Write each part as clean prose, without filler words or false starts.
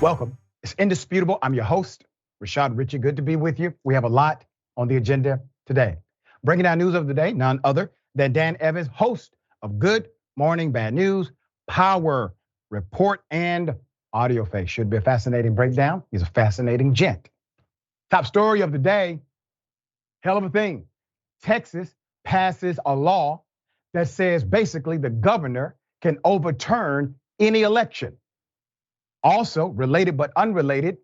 Welcome. It's indisputable. I'm your host, Rashad Richey. Good to be with you. We have a lot on the agenda today. Bringing down news of the day, none other than Dan Evans, host of Good Morning Bad News, Power Report, and Audio Face. Should be a fascinating breakdown. He's a fascinating gent. Top story of the day, hell of a thing. Texas passes a law that says basically the governor can overturn any election. Also, related but unrelated,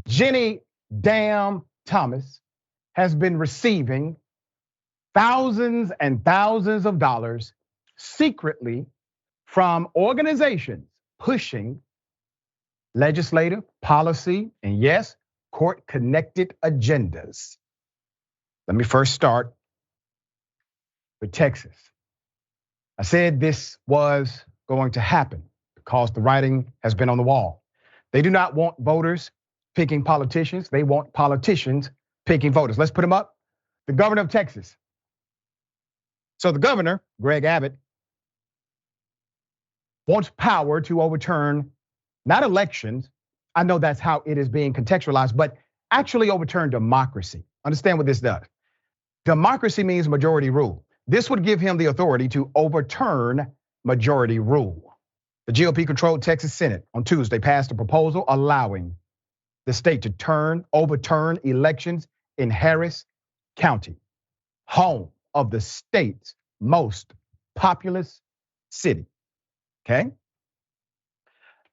Jenny Dam Thomas has been receiving thousands and thousands of dollars secretly from organizations pushing legislative, policy, and yes, court-connected agendas. Let me first start with Texas. I said this was going to happen because the writing has been on the wall. They do not want voters picking politicians. They want politicians picking voters. Let's put them up. The governor of Texas. So the governor, Greg Abbott, wants power to overturn not elections. I know that's how it is being contextualized, but actually overturn democracy. Understand what this does. Democracy means majority rule. This would give him the authority to overturn majority rule. The GOP-controlled Texas Senate on Tuesday passed a proposal allowing the state to overturn elections in Harris County, home of the state's most populous city. Okay?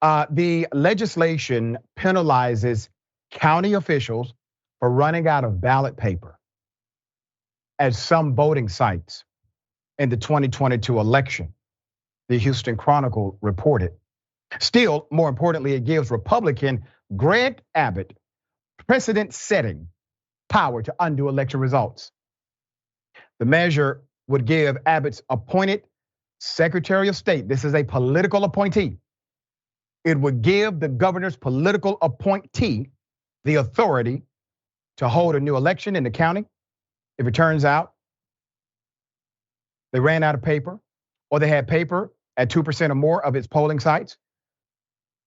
The legislation penalizes county officials for running out of ballot paper at some voting sites in the 2022 election. The Houston Chronicle reported. Still, more importantly, it gives Republican Greg Abbott precedent-setting power to undo election results. The measure would give Abbott's appointed Secretary of State, this is a political appointee, it would give the governor's political appointee the authority to hold a new election in the county if it turns out they ran out of paper or they had paper at 2% or more of its polling sites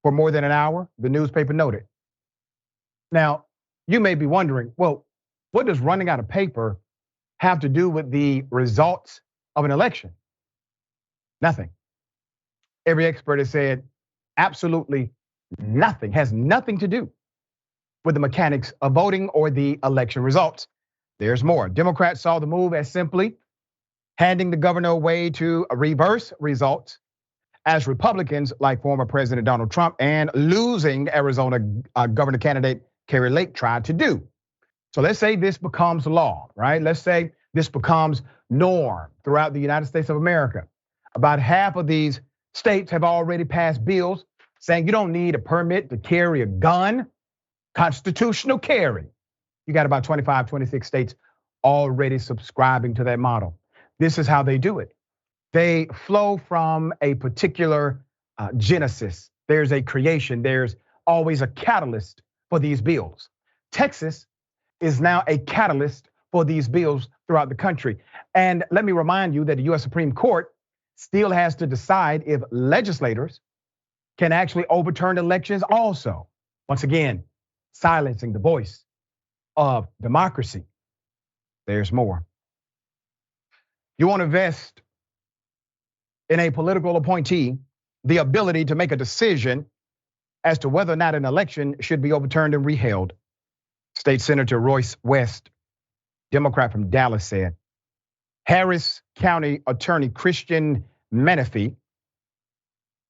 for more than an hour, the newspaper noted. Now, you may be wondering, well, what does running out of paper have to do with the results of an election? Nothing. Every expert has said absolutely nothing, has nothing to do with the mechanics of voting or the election results. There's more. Democrats saw the move as simply handing the governor a way to reverse results, as Republicans like former President Donald Trump and losing Arizona governor candidate Kari Lake tried to do. So let's say this becomes law, right? Let's say this becomes norm throughout the United States of America. About half of these states have already passed bills saying you don't need a permit to carry a gun, constitutional carry. You got about 25, 26 states already subscribing to that model. This is how they do it. They flow from a particular genesis. There's a creation. There's always a catalyst for these bills. Texas is now a catalyst for these bills throughout the country. And let me remind you that the US Supreme Court still has to decide if legislators can actually overturn elections also. Once again, silencing the voice of democracy. There's more. You want to vest in a political appointee the ability to make a decision as to whether or not an election should be overturned and reheld. State Senator Royce West, Democrat from Dallas, said. Harris County Attorney Christian Menefee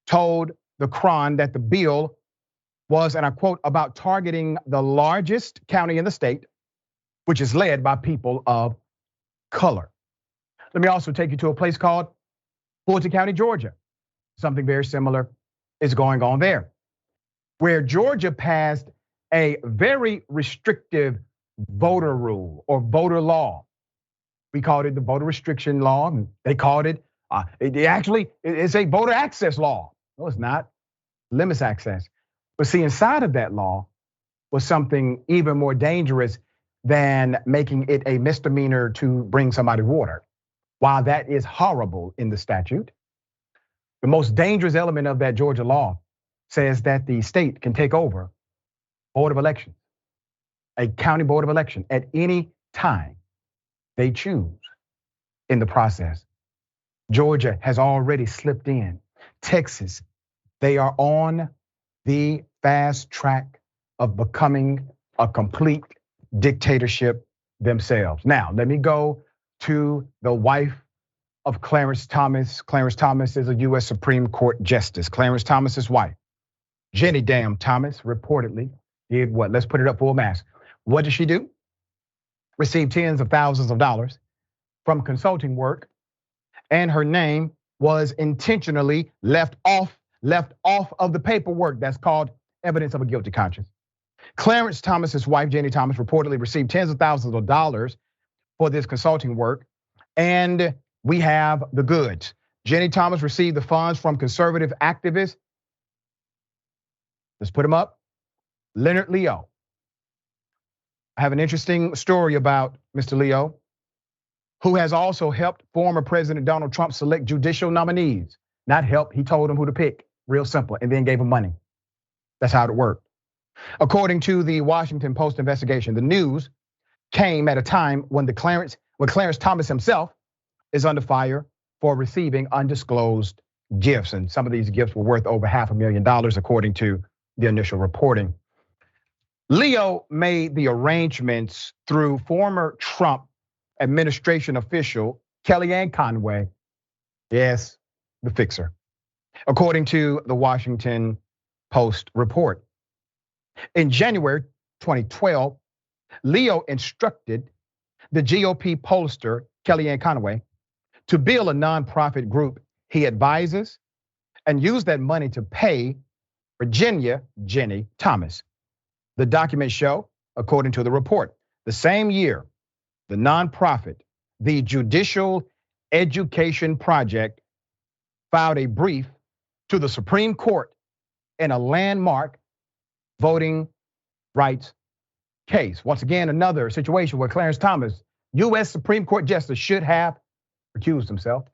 told the Cron that the bill was, and I quote, about targeting the largest county in the state, which is led by people of color. Let me also take you to a place called Fulton County, Georgia. Something very similar is going on there, where Georgia passed a very restrictive voter rule or voter law. We called it the voter restriction law. And they called it, it's a voter access law. No, it's not. Limits access. But see, inside of that law was something even more dangerous than making it a misdemeanor to bring somebody water. While that is horrible in the statute, the most dangerous element of that Georgia law says that the state can take over Board of Elections, a county board of election at any time they choose in the process. Georgia has already slipped in. Texas, they are on the fast track of becoming a complete dictatorship themselves. Now, let me go to the wife of Clarence Thomas. Clarence Thomas is a US Supreme Court justice. Clarence Thomas's wife, Jenny Damn Thomas, reportedly did what? Let's put it up full mass. What did she do? Received tens of thousands of dollars from consulting work, and her name was intentionally left off of the paperwork. That's called evidence of a guilty conscience. Clarence Thomas's wife, Jenny Thomas, reportedly received tens of thousands of dollars for this consulting work, and we have the goods. Jenny Thomas received the funds from conservative activists. Let's put him up. Leonard Leo. I have an interesting story about Mr. Leo, who has also helped former President Donald Trump select judicial nominees. Not help, he told him who to pick, real simple, and then gave him money. That's how it worked. According to the Washington Post investigation, the news came at a time when Clarence Thomas himself is under fire for receiving undisclosed gifts. And some of these gifts were worth over $500,000, according to the initial reporting. Leo made the arrangements through former Trump administration official Kellyanne Conway. Yes, the fixer. According to the Washington Post report. In January 2012, Leo instructed the GOP pollster Kellyanne Conway to build a nonprofit group he advises and use that money to pay Virginia Jenny Thomas. The documents show, according to the report, the same year, the nonprofit, the Judicial Education Project, filed a brief to the Supreme Court in a landmark voting rights case. Once again, another situation where Clarence Thomas, US Supreme Court justice, should have recused himself.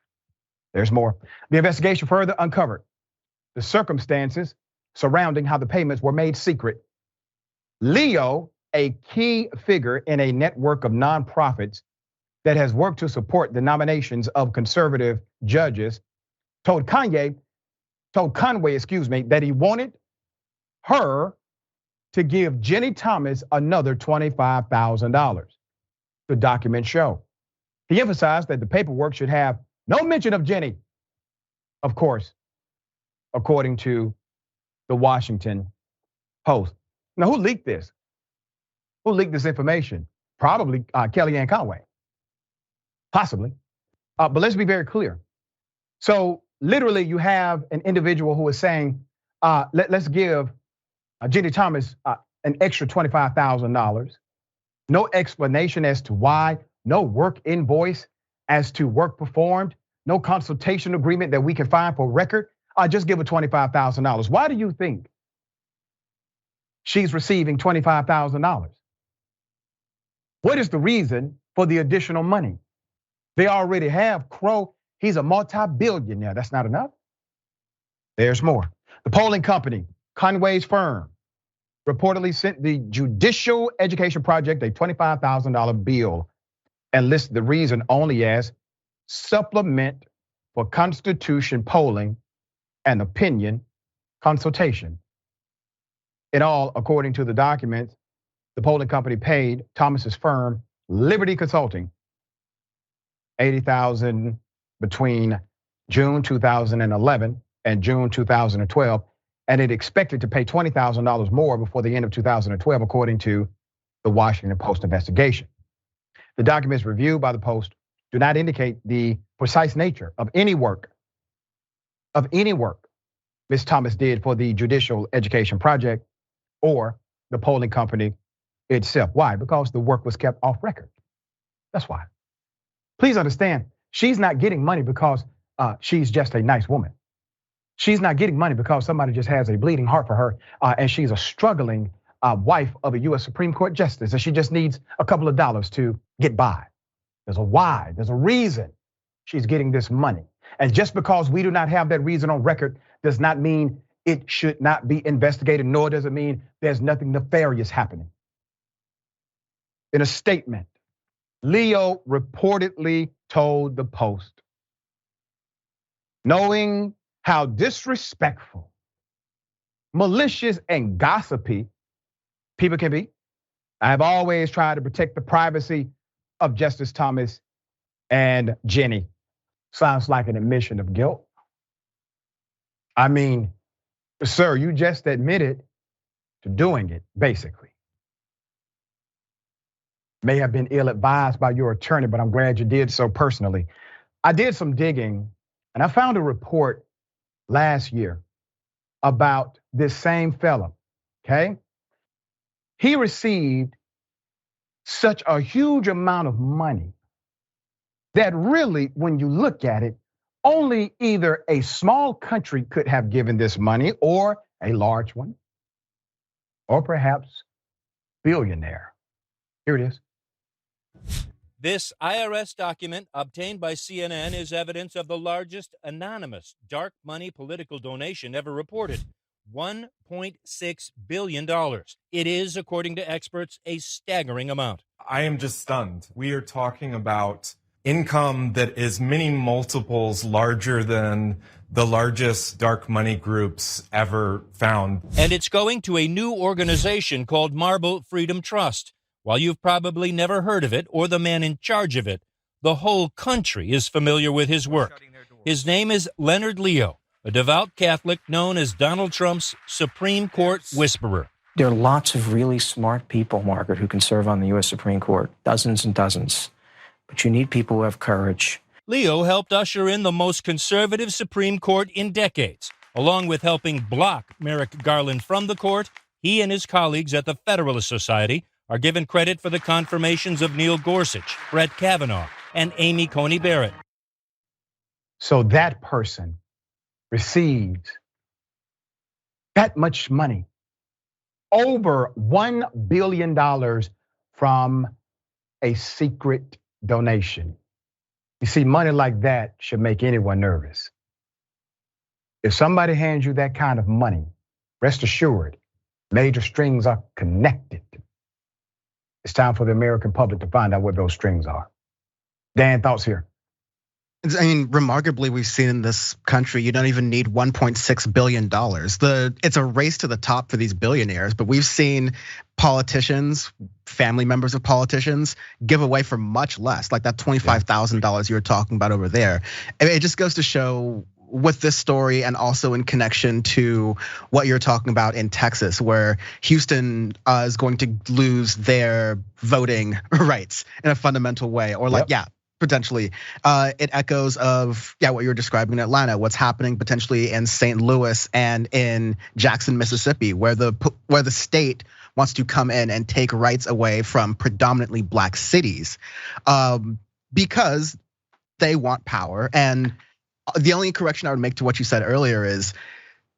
There's more. The investigation further uncovered the circumstances surrounding how the payments were made secret. Leo, a key figure in a network of nonprofits that has worked to support the nominations of conservative judges, told Conway, that he wanted her to give Jenny Thomas another $25,000. The documents show. He emphasized that the paperwork should have no mention of Jenny. Of course, according to the Washington Post. Now, who leaked this? Who leaked this information? Probably Kellyanne Conway. Possibly. But let's be very clear. So literally you have an individual who is saying, let's give Jenny Thomas an extra $25,000. No explanation as to why, no work invoice as to work performed, no consultation agreement that we can find for record. Just give her $25,000. Why do you think she's receiving $25,000? What is the reason for the additional money? They already have Crow. He's a multi-billionaire. That's not enough. There's more. The polling company, Conway's firm, reportedly sent the Judicial Education Project a $25,000 bill and listed the reason only as supplement for Constitution polling and opinion consultation. In all, according to the documents, the polling company paid Thomas's firm, Liberty Consulting, $80,000 between June 2011 and June 2012, and it expected to pay $20,000 more before the end of 2012, according to the Washington Post investigation. The documents reviewed by the Post do not indicate the precise nature of any work Ms. Thomas did for the Judicial Education Project or the polling company itself. Why? Because the work was kept off record. That's why. Please understand, she's not getting money because she's just a nice woman. She's not getting money because somebody just has a bleeding heart for her and she's a struggling wife of a US Supreme Court justice and she just needs a couple of dollars to get by. There's a why, there's a reason she's getting this money. And just because we do not have that reason on record does not mean it should not be investigated, nor does it mean there's nothing nefarious happening. In a statement, Leo reportedly told the Post, knowing how disrespectful, malicious, and gossipy people can be, I have always tried to protect the privacy of Justice Thomas and Jenny. Sounds like an admission of guilt. I mean, sir, you just admitted to doing it, basically. May have been ill-advised by your attorney, but I'm glad you did so personally. I did some digging, and I found a report last year about this same fella, okay? He received such a huge amount of money that really, when you look at it, only either a small country could have given this money or a large one, or perhaps billionaire. Here it is. This IRS document obtained by CNN is evidence of the largest anonymous dark money political donation ever reported, $1.6 billion. It is, according to experts, a staggering amount. I am just stunned. We are talking about income that is many multiples larger than the largest dark money groups ever found. And it's going to a new organization called Marble Freedom Trust. While you've probably never heard of it or the man in charge of it, the whole country is familiar with his work. His name is Leonard Leo, a devout Catholic known as Donald Trump's Supreme Court whisperer. There are lots of really smart people, Margaret, who can serve on the U.S. Supreme Court, dozens and dozens. But you need people who have courage. Leo helped usher in the most conservative Supreme Court in decades. Along with helping block Merrick Garland from the court, he and his colleagues at the Federalist Society are given credit for the confirmations of Neil Gorsuch, Brett Kavanaugh, and Amy Coney Barrett. So that person receives that much money, over $1 billion from a secret donation. You see, money like that should make anyone nervous. If somebody hands you that kind of money, rest assured, major strings are connected. It's time for the American public to find out what those strings are. Dan, thoughts here? I mean, remarkably, we've seen in this country, you don't even need $1.6 billion. It's a race to the top for these billionaires, but we've seen politicians, family members of politicians, give away for much less, like that $25,000 you were talking about over there. It just goes to show with this story, and also in connection to what you're talking about in Texas, where Houston is going to lose their voting rights in a fundamental way, or like, potentially. It echoes of what you're describing in Atlanta, what's happening potentially in St. Louis and in Jackson, Mississippi, where the state wants to come in and take rights away from predominantly black cities because they want power. And the only correction I would make to what you said earlier is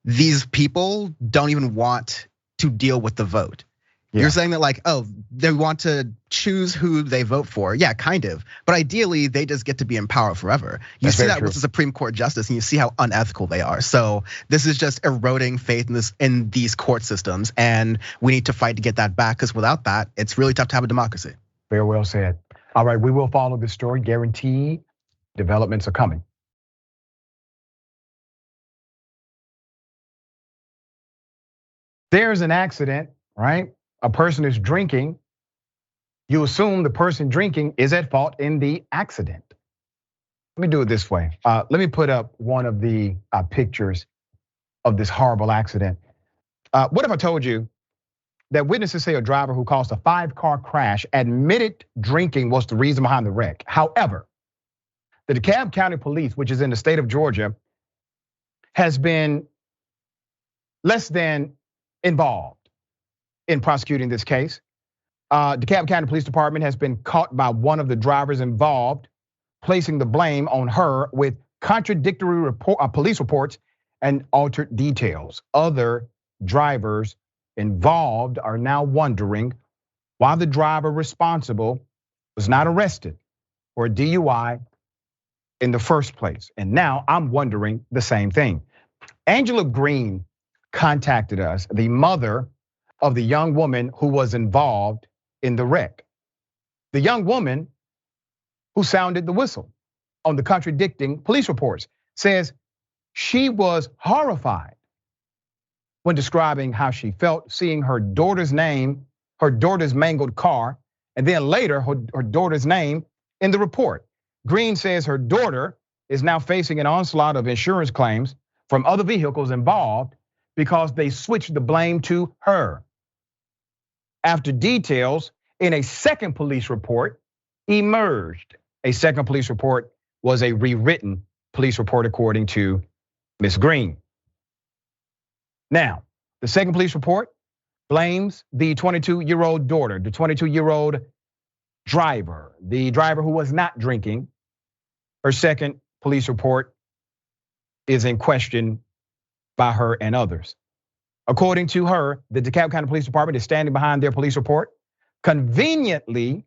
these people don't even want to deal with the vote. You're saying that like, oh, they want to choose who they vote for. Yeah, kind of. But ideally, they just get to be in power forever. You see that with the Supreme Court justice, and you see how unethical they are. So this is just eroding faith in these court systems, and we need to fight to get that back, because without that, it's really tough to have a democracy. Very well said. All right, we will follow this story. Guaranteed developments are coming. There's an accident, right? A person is drinking. You assume the person drinking is at fault in the accident. Let me do it this way. Let me put up one of the pictures of this horrible accident. What if I told you that witnesses say a driver who caused a 5-car crash admitted drinking was the reason behind the wreck? However, the DeKalb County Police, which is in the state of Georgia, has been less than involved in prosecuting this case. DeKalb County Police Department has been caught by one of the drivers involved, placing the blame on her with contradictory police reports and altered details. Other drivers involved are now wondering why the driver responsible was not arrested for a DUI in the first place. And now I'm wondering the same thing. Angela Green contacted us, the mother of the young woman who was involved in the wreck. The young woman who sounded the whistle on the contradicting police reports says she was horrified when describing how she felt seeing her daughter's name, her daughter's mangled car, and then later her daughter's name in the report. Green says her daughter is now facing an onslaught of insurance claims from other vehicles involved because they switched the blame to her. After details in a second police report emerged, a second police report was a rewritten police report according to Ms. Green. Now, the second police report blames the 22-year-old daughter, the 22-year-old driver, the driver who was not drinking. Her second police report is in question by her and others. According to her, the DeKalb County Police Department is standing behind their police report, conveniently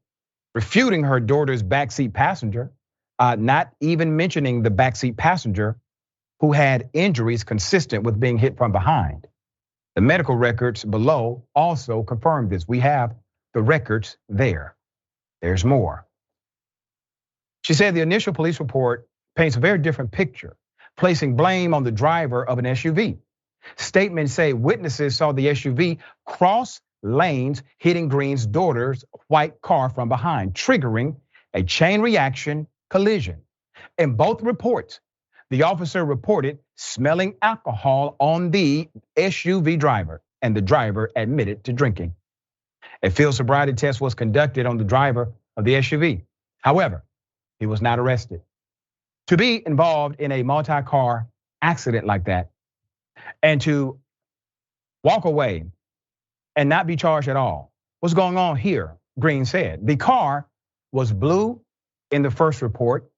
refuting her daughter's backseat passenger, not even mentioning the backseat passenger who had injuries consistent with being hit from behind. The medical records below also confirm this. We have the records there. There's more. She said the initial police report paints a very different picture, placing blame on the driver of an SUV. Statements say witnesses saw the SUV cross lanes, hitting Green's daughter's white car from behind, triggering a chain reaction collision. In both reports, the officer reported smelling alcohol on the SUV driver, and the driver admitted to drinking. A field sobriety test was conducted on the driver of the SUV. However, he was not arrested. To be involved in a multi-car accident like that and to walk away and not be charged at all. What's going on here? Green said the car was blue in the first report,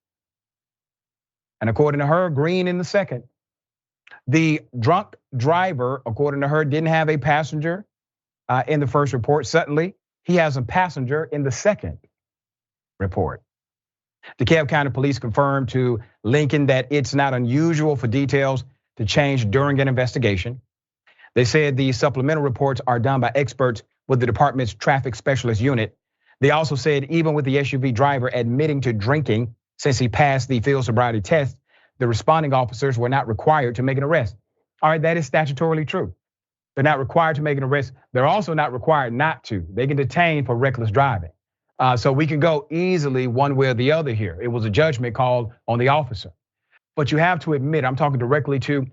and according to her, green in the second. The drunk driver, according to her, didn't have a passenger in the first report. Suddenly, he has a passenger in the second report. DeKalb County Police confirmed to Lincoln that it's not unusual for details to change during an investigation. They said the supplemental reports are done by experts with the department's traffic specialist unit. They also said even with the SUV driver admitting to drinking since he passed the field sobriety test, the responding officers were not required to make an arrest. All right, that is statutorily true. They're not required to make an arrest. They're also not required not to. They can detain for reckless driving. So we can go easily one way or the other here. It was a judgment called on the officer. But you have to admit, I'm talking directly to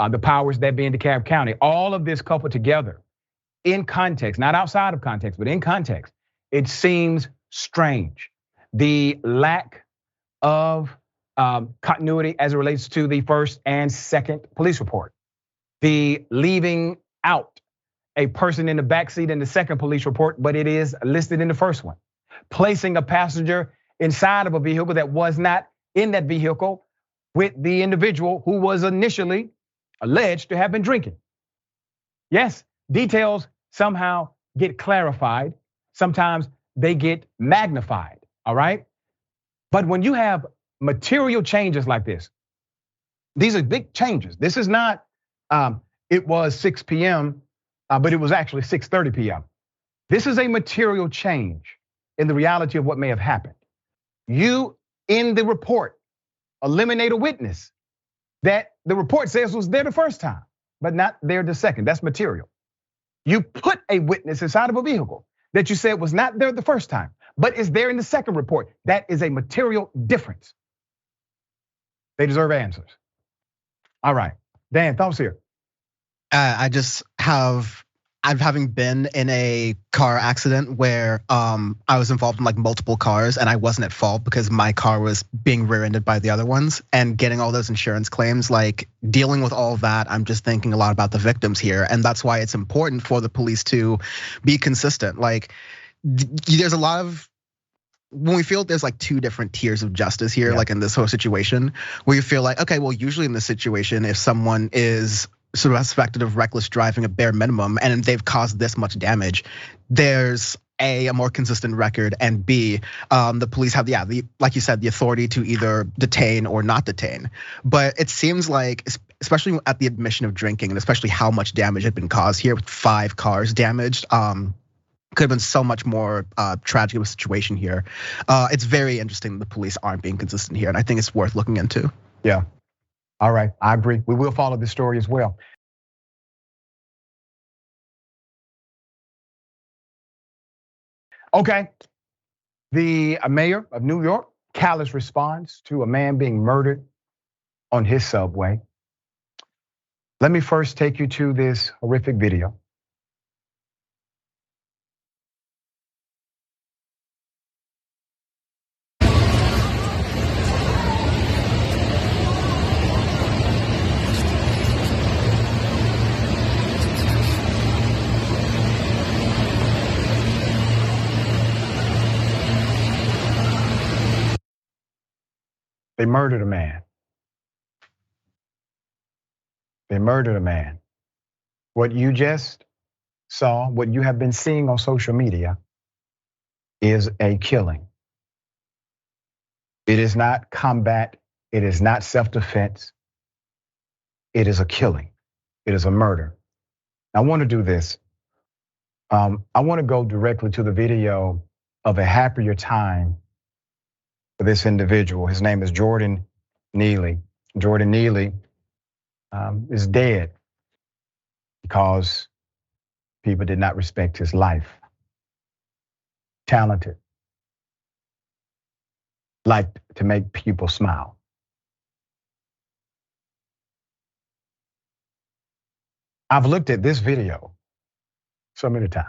the powers that be in DeKalb County. All of this coupled together in context, not outside of context, but in context, it seems strange. The lack of continuity as it relates to the first and second police report. The leaving out a person in the backseat in the second police report, but it is listed in the first one. Placing a passenger inside of a vehicle that was not in that vehicle with the individual who was initially alleged to have been drinking. Yes, details somehow get clarified. Sometimes they get magnified, all right? But when you have material changes like this, these are big changes. This is not, it was 6 p.m., but it was actually 6:30 p.m. This is a material change in the reality of what may have happened. You, in the report, eliminate a witness that the report says was there the first time, but not there the second. That's material. You put a witness inside of a vehicle that you said was not there the first time, but is there in the second report. That is a material difference. They deserve answers. All right, Dan, thoughts here? I've having been in a car accident where I was involved in like multiple cars and I wasn't at fault because my car was being rear-ended by the other ones, and getting all those insurance claims, like dealing with all of that, I'm just thinking a lot about the victims here. And that's why it's important for the police to be consistent. Like there's a lot of, when we feel there's like two different tiers of justice here, like in this whole situation, where you feel like, okay, well, usually in this situation, if someone is suspected of reckless driving, a bare minimum, and they've caused this much damage, there's a more consistent record, and B, the police have like you said, the authority to either detain or not detain. But it seems like, especially at the admission of drinking, and especially how much damage had been caused here with 5 cars damaged. Could have been so much more tragic of a situation here. It's very interesting that the police aren't being consistent here, and I think it's worth looking into. Yeah. All right, I agree. We will follow this story as well. Okay, the mayor of New York, callous response to a man being murdered on his subway. Let me first take you to this horrific video. They murdered a man. They murdered a man. What you just saw, what you have been seeing on social media, is a killing. It is not combat. It is not self-defense. It is a killing. It is a murder. I want to do this. I want to go directly to the video of a happier time for this individual. His name is Jordan Neely. Jordan Neely is dead because people did not respect his life. Talented, liked to make people smile. I've looked at this video so many times.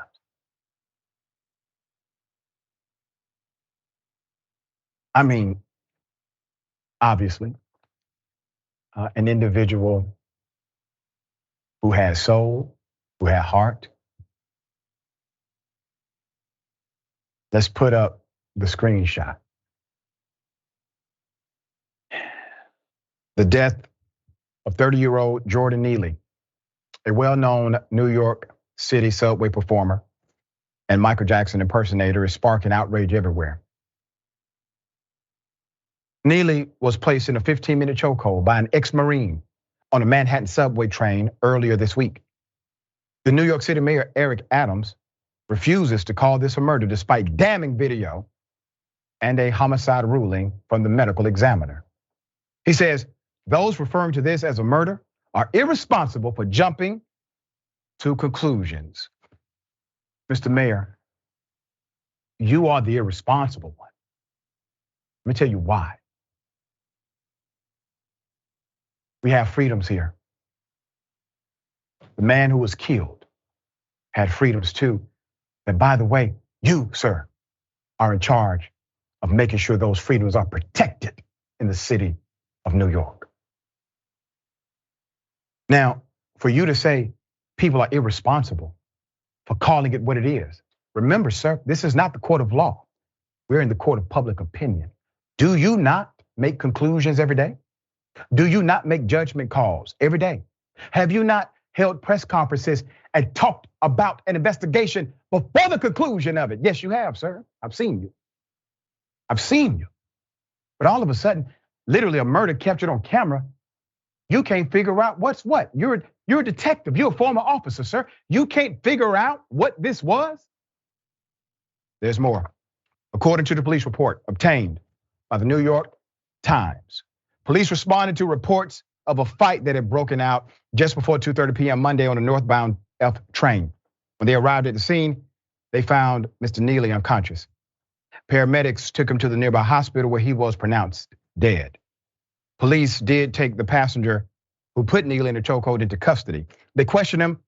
I mean, obviously, an individual who had soul, who had heart. Let's put up the screenshot. The death of 30-year-old Jordan Neely, a well-known New York City subway performer and Michael Jackson impersonator, is sparking outrage everywhere. Neely was placed in a 15-minute chokehold by an ex-Marine on a Manhattan subway train earlier this week. The New York City Mayor, Eric Adams, refuses to call this a murder despite damning video and a homicide ruling from the medical examiner. He says those referring to this as a murder are irresponsible for jumping to conclusions. Mr. Mayor, you are the irresponsible one. Let me tell you why. We have freedoms here. The man who was killed had freedoms too. And by the way, you, sir, are in charge of making sure those freedoms are protected in the city of New York. Now, for you to say people are irresponsible for calling it what it is, remember, sir, this is not the court of law. We're in the court of public opinion. Do you not make conclusions every day? Do you not make judgment calls every day? Have you not held press conferences and talked about an investigation before the conclusion of it? Yes, you have, sir. I've seen you. I've seen you. But all of a sudden, literally a murder captured on camera, you can't figure out what's what. You're a detective. You're a former officer, sir. You can't figure out what this was? There's more. According to the police report obtained by the New York Times, police responded to reports of a fight that had broken out just before 2:30 p.m. Monday on a northbound F train. When they arrived at the scene, they found Mr. Neely unconscious. Paramedics took him to the nearby hospital where he was pronounced dead. Police did take the passenger who put Neely in a chokehold into custody. They questioned him.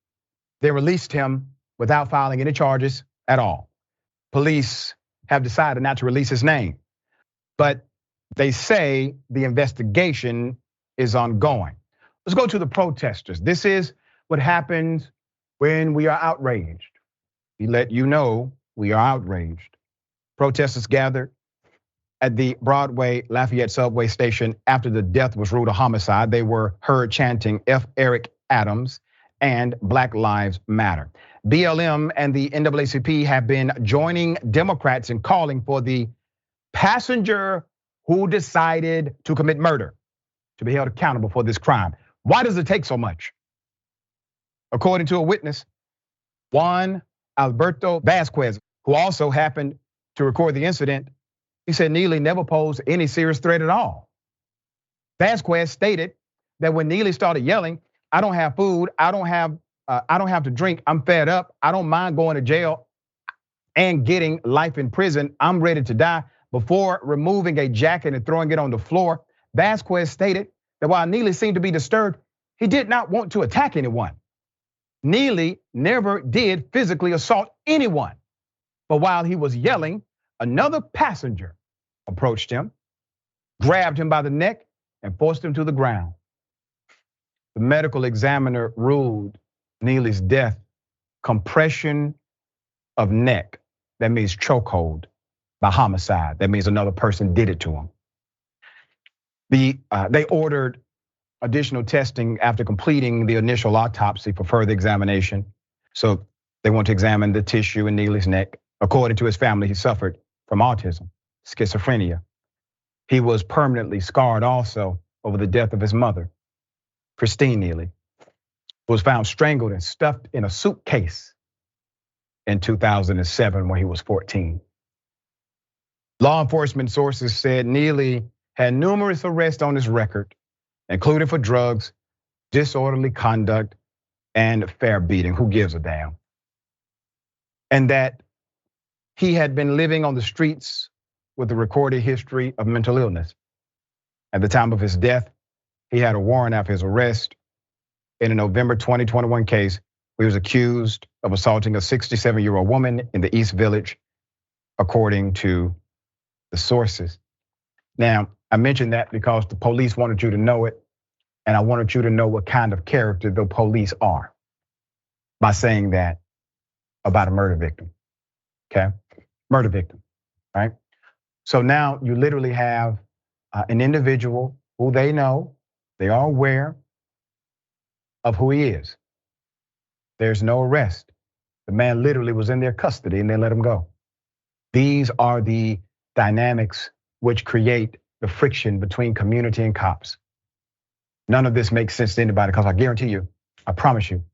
They released him without filing any charges at all. Police have decided not to release his name, but they say the investigation is ongoing. Let's go to the protesters. This is what happens when we are outraged. We let you know we are outraged. Protesters gathered at the Broadway Lafayette subway station after the death was ruled a homicide. They were heard chanting F. Eric Adams and Black Lives Matter. BLM and the NAACP have been joining Democrats in calling for the passenger who decided to commit murder to be held accountable for this crime. Why does it take so much? According to a witness, Juan Alberto Vasquez, who also happened to record the incident, he said Neely never posed any serious threat at all. Vasquez stated that when Neely started yelling, "I don't have food, I don't have to drink, I'm fed up, I don't mind going to jail and getting life in prison, I'm ready to die," before removing a jacket and throwing it on the floor, Vasquez stated that while Neely seemed to be disturbed, he did not want to attack anyone. Neely never did physically assault anyone. But while he was yelling, another passenger approached him, grabbed him by the neck, and forced him to the ground. The medical examiner ruled Neely's death compression of neck. That means chokehold by homicide. That means another person did it to him. They ordered additional testing after completing the initial autopsy for further examination. So they want to examine the tissue in Neely's neck. According to his family, he suffered from autism, schizophrenia. He was permanently scarred also over the death of his mother, Christine Neely, who was found strangled and stuffed in a suitcase in 2007 when he was 14. Law enforcement sources said Neely had numerous arrests on his record, including for drugs, disorderly conduct, and fair beating. Who gives a damn? And that he had been living on the streets with a recorded history of mental illness. At the time of his death, he had a warrant after his arrest in a November 2021 case where he was accused of assaulting a 67-year-old woman in the East Village, according to the sources. Now, I mentioned that because the police wanted you to know it, and I wanted you to know what kind of character the police are by saying that about a murder victim, okay? Murder victim, right? So now you literally have an individual who they know, they are aware of who he is. There's no arrest. The man literally was in their custody and they let him go. These are the dynamics which create the friction between community and cops. None of this makes sense to anybody because I guarantee you, I promise you,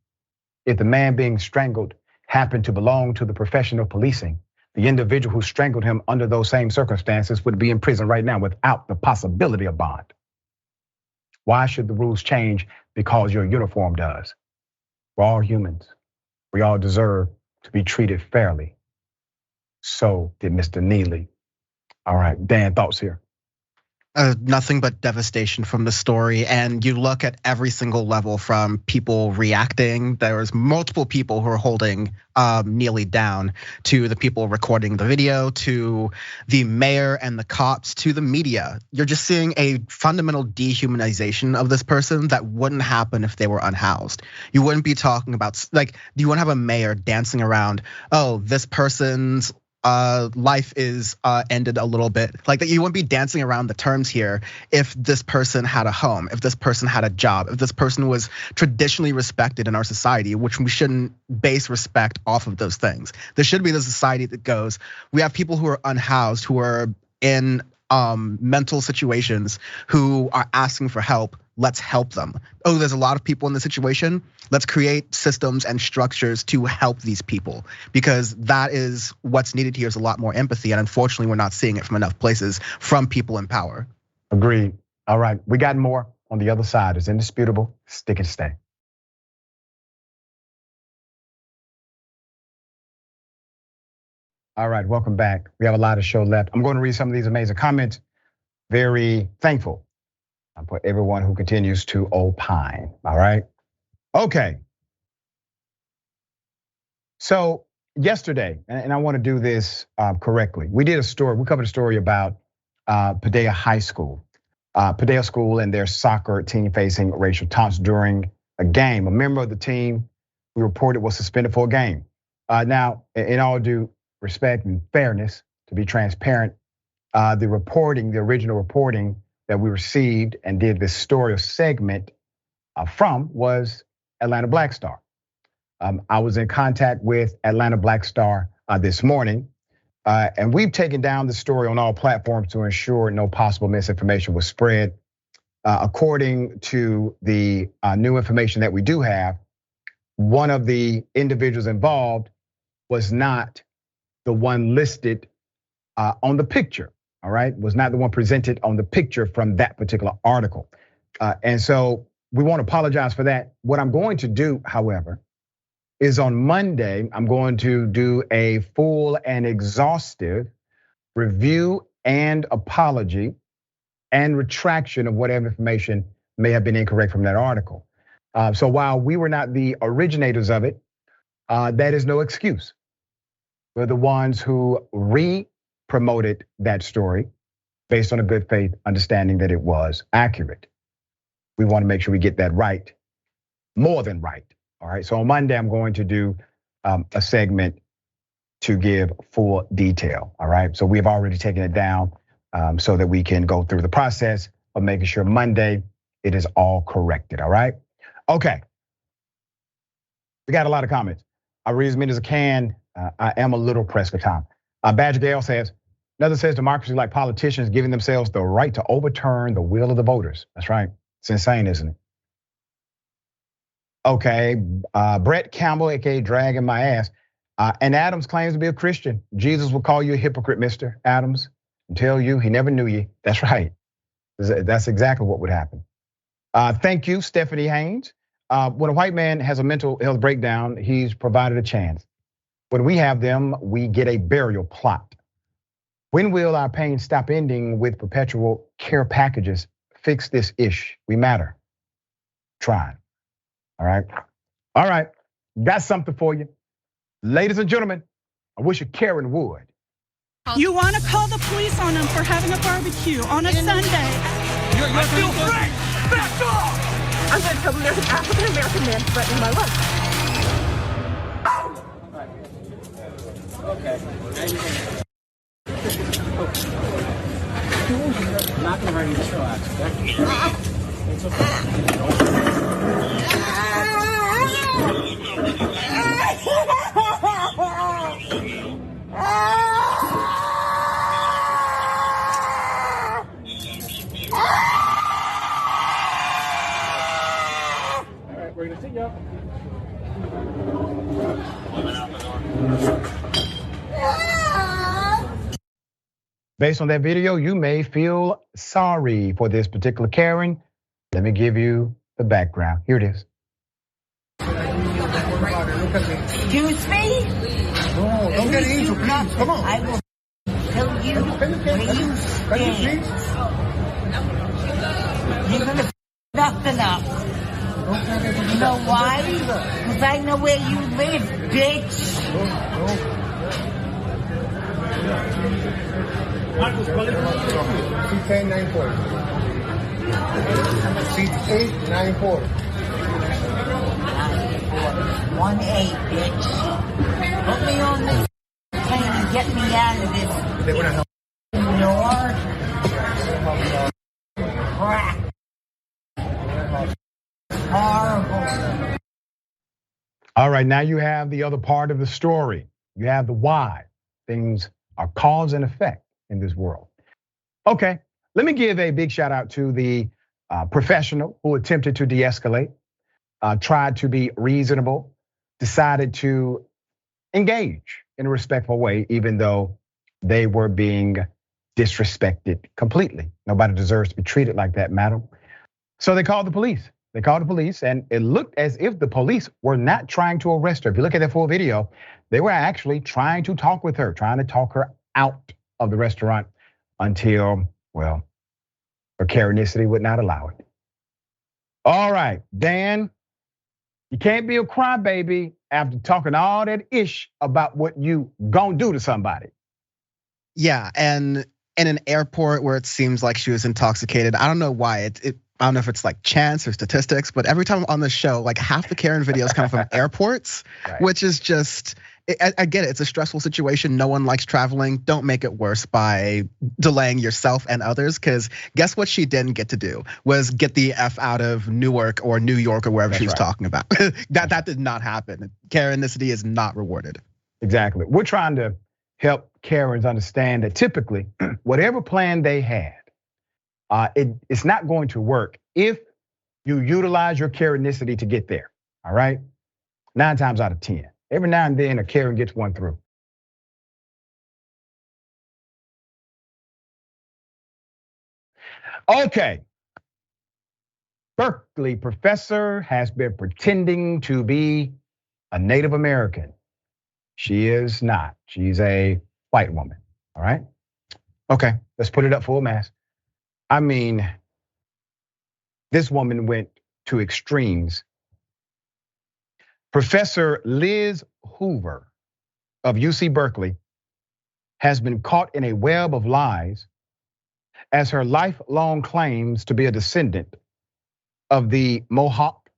if the man being strangled happened to belong to the profession of policing, the individual who strangled him under those same circumstances would be in prison right now without the possibility of bond. Why should the rules change because your uniform does? We're all humans. We all deserve to be treated fairly. So did Mr. Neely. All right, Dan, thoughts here? Nothing but devastation from the story. And you look at every single level from people reacting. There was multiple people who are holding Neely down, to the people recording the video, to the mayor and the cops, to the media. You're just seeing a fundamental dehumanization of this person that wouldn't happen if they were unhoused. You wouldn't be talking about, like, you wouldn't have a mayor dancing around, oh, this person's life is ended a little bit. Like that, you wouldn't be dancing around the terms here if this person had a home, if this person had a job, if this person was traditionally respected in our society, which we shouldn't base respect off of those things. There should be the society that goes, we have people who are unhoused, who are in mental situations, who are asking for help. Let's help them. Oh, there's a lot of people in the situation. Let's create systems and structures to help these people, because that is what's needed here, is a lot more empathy. And unfortunately, we're not seeing it from enough places from people in power. Agreed. All right, we got more on the other side. It's indisputable. Stick and stay. All right, welcome back. We have a lot of show left. I'm going to read some of these amazing comments. Very thankful for everyone who continues to opine, all right? Okay. So yesterday, and I want to do this correctly. We did a story, we covered a story about Padilla High School. Padilla School and their soccer team facing racial taunts during a game. A member of the team, we reported, was suspended for a game. Now, in all due respect and fairness, to be transparent, the original reporting that we received and did this story or segment from was Atlanta Black Star. I was in contact with Atlanta Black Star this morning, and we've taken down the story on all platforms to ensure no possible misinformation was spread. according to the new information that we do have, one of the individuals involved was not the one listed on the picture, all right? Was not the one presented on the picture from that particular article. And so we want to apologize for that. What I'm going to do, however, is on Monday, I'm going to do a full and exhaustive review and apology and retraction of whatever information may have been incorrect from that article. So while we were not the originators of it, that is no excuse. We're the ones who re-promoted that story based on a good faith understanding that it was accurate. We want to make sure we get that right, more than right. All right, so on Monday, I'm going to do a segment to give full detail, all right? So we've already taken it down so that we can go through the process of making sure Monday it is all corrected, all right? Okay, we got a lot of comments. I read as many as I can. I am a little pressed for time. Badger Gale says, another says democracy like politicians giving themselves the right to overturn the will of the voters. That's right, it's insane, isn't it? Okay, Brett Campbell, AKA Dragging My Ass. And Adams claims to be a Christian. Jesus will call you a hypocrite, Mr. Adams, and tell you he never knew you. That's right. That's exactly what would happen. Thank you, Stephanie Haynes. When a white man has a mental health breakdown, he's provided a chance. When we have them, we get a burial plot. When will our pain stop ending with perpetual care packages? Fix this ish. We matter. Trying. All right, got something for you. Ladies and gentlemen, I wish a Karen would. You want to call the police on them for having a barbecue on a Sunday. I feel free! Back off! I'm going to tell them there's an African-American man threatening my life. Okay. I'm not going to hurt you, just relax, okay? It's okay. We're gonna take you up. Based on that video, you may feel sorry for this particular Karen. Let me give you the background. Here it is. Excuse me? No, don't get angel, please. Come on. I will tell you where you stand. You're gonna nothing up. You know why? Because I know where you live, bitch. Seat 10, 940. Seat 8, 940. 1-8, bitch. Put me on this plane and get me out of this. They're gonna help. Crap. Horrible. All right, now you have the other part of the story. You have the why. Things are cause and effect in this world. Okay, let me give a big shout out to the professional who attempted to de-escalate, tried to be reasonable, decided to engage in a respectful way, even though they were being disrespected completely. Nobody deserves to be treated like that, madam. So they called the police. They called the police, and it looked as if the police were not trying to arrest her. If you look at that full video, they were actually trying to talk with her, trying to talk her out of the restaurant until, well, her Karenicity would not allow it. All right, Dan, you can't be a crybaby after talking all that ish about what you gonna do to somebody. Yeah, and in an airport where it seems like she was intoxicated, I don't know why. I don't know if it's like chance or statistics, but every time I'm on the show, like half the Karen videos come from airports, right. Which is just, I get it. It's a stressful situation. No one likes traveling. Don't make it worse by delaying yourself and others. Because guess what she didn't get to do was get the F out of Newark or New York or wherever she was talking about. That did not happen. Karenicity is not rewarded. Exactly. We're trying to help Karens understand that typically, whatever plan they had, It's not going to work if you utilize your Karenicity to get there, all right? 9 times out of 10. Every now and then a Karen gets one through. Okay. Berkeley professor has been pretending to be a Native American. She is not. She's a white woman, all right? Okay, let's put it up full mass. I mean, this woman went to extremes. Professor Liz Hoover of UC Berkeley has been caught in a web of lies as her lifelong claims to be a descendant of the Mohawk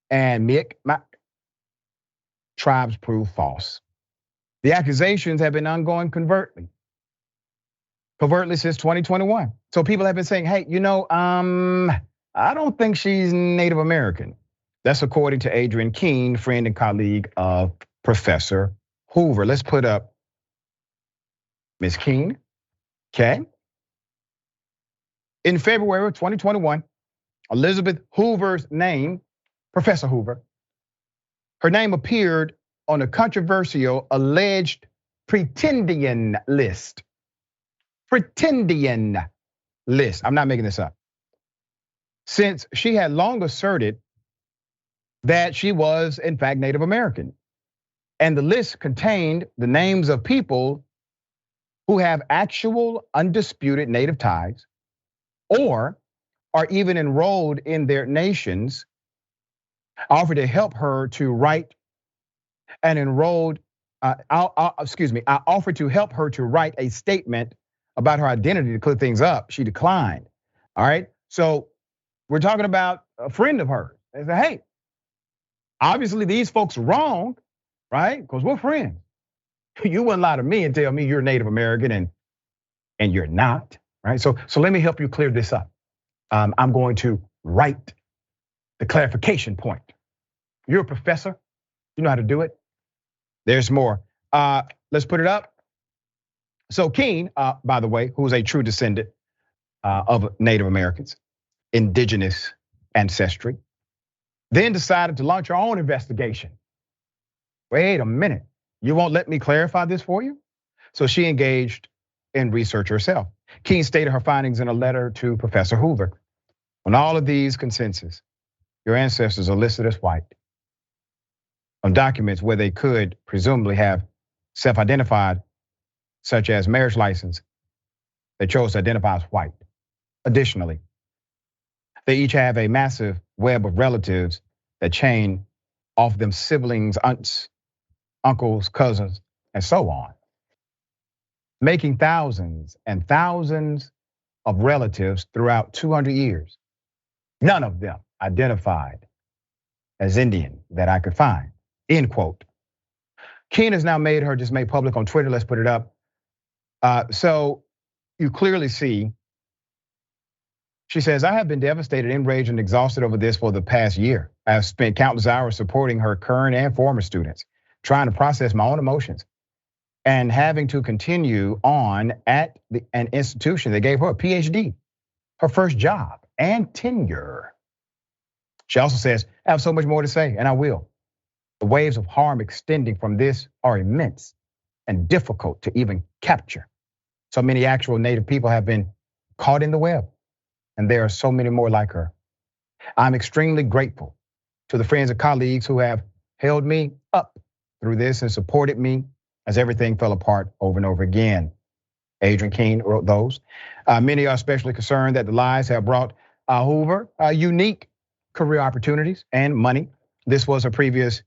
and Mi'kmaq tribes prove false. The accusations have been ongoing covertly since 2021. So people have been saying, hey, I don't think she's Native American. That's according to Adrian Keene, friend and colleague of Professor Hoover. Let's put up Ms. Keene, okay? In February of 2021, Elizabeth Hoover's name, Professor Hoover, her name appeared on a controversial alleged pretendian list. Pretendian list, I'm not making this up. Since she had long asserted that she was in fact Native American. And the list contained the names of people who have actual undisputed Native ties or are even enrolled in their nations. I offered to help her to write an enrolled, I offered to help her to write a statement about her identity to clear things up. She declined, all right? So we're talking about a friend of hers. They say, hey, obviously these folks are wrong, right? Because we're friends. You wouldn't lie to me and tell me you're Native American and you're not, right? So let me help you clear this up. I'm going to write the clarification point. You're a professor, you know how to do it. There's more. Let's put it up. So Keene, by the way, who is a true descendant of Native Americans, indigenous ancestry, then decided to launch her own investigation. Wait a minute, you won't let me clarify this for you? So she engaged in research herself. Keene stated her findings in a letter to Professor Hoover. On all of these consensus, your ancestors are listed as white. On documents where they could presumably have self-identified, such as marriage license, they chose to identify as white. Additionally, they each have a massive web of relatives that chain off them siblings, aunts, uncles, cousins, and so on, making thousands and thousands of relatives throughout 200 years. None of them identified as Indian that I could find, end quote. Keene has now made her dismay public on Twitter. Let's put it up. So you clearly see, she says, I have been devastated, enraged, and exhausted over this for the past year. I have spent countless hours supporting her current and former students, trying to process my own emotions, and having to continue on at an institution that gave her a PhD, her first job, and tenure. She also says, I have so much more to say, and I will. The waves of harm extending from this are immense and difficult to even capture. So many actual Native people have been caught in the web, and there are so many more like her. I'm extremely grateful to the friends and colleagues who have held me up through this and supported me as everything fell apart over and over again. Adrian Keene wrote those. Many are especially concerned that the lies have brought Hoover unique career opportunities and money. This was her previous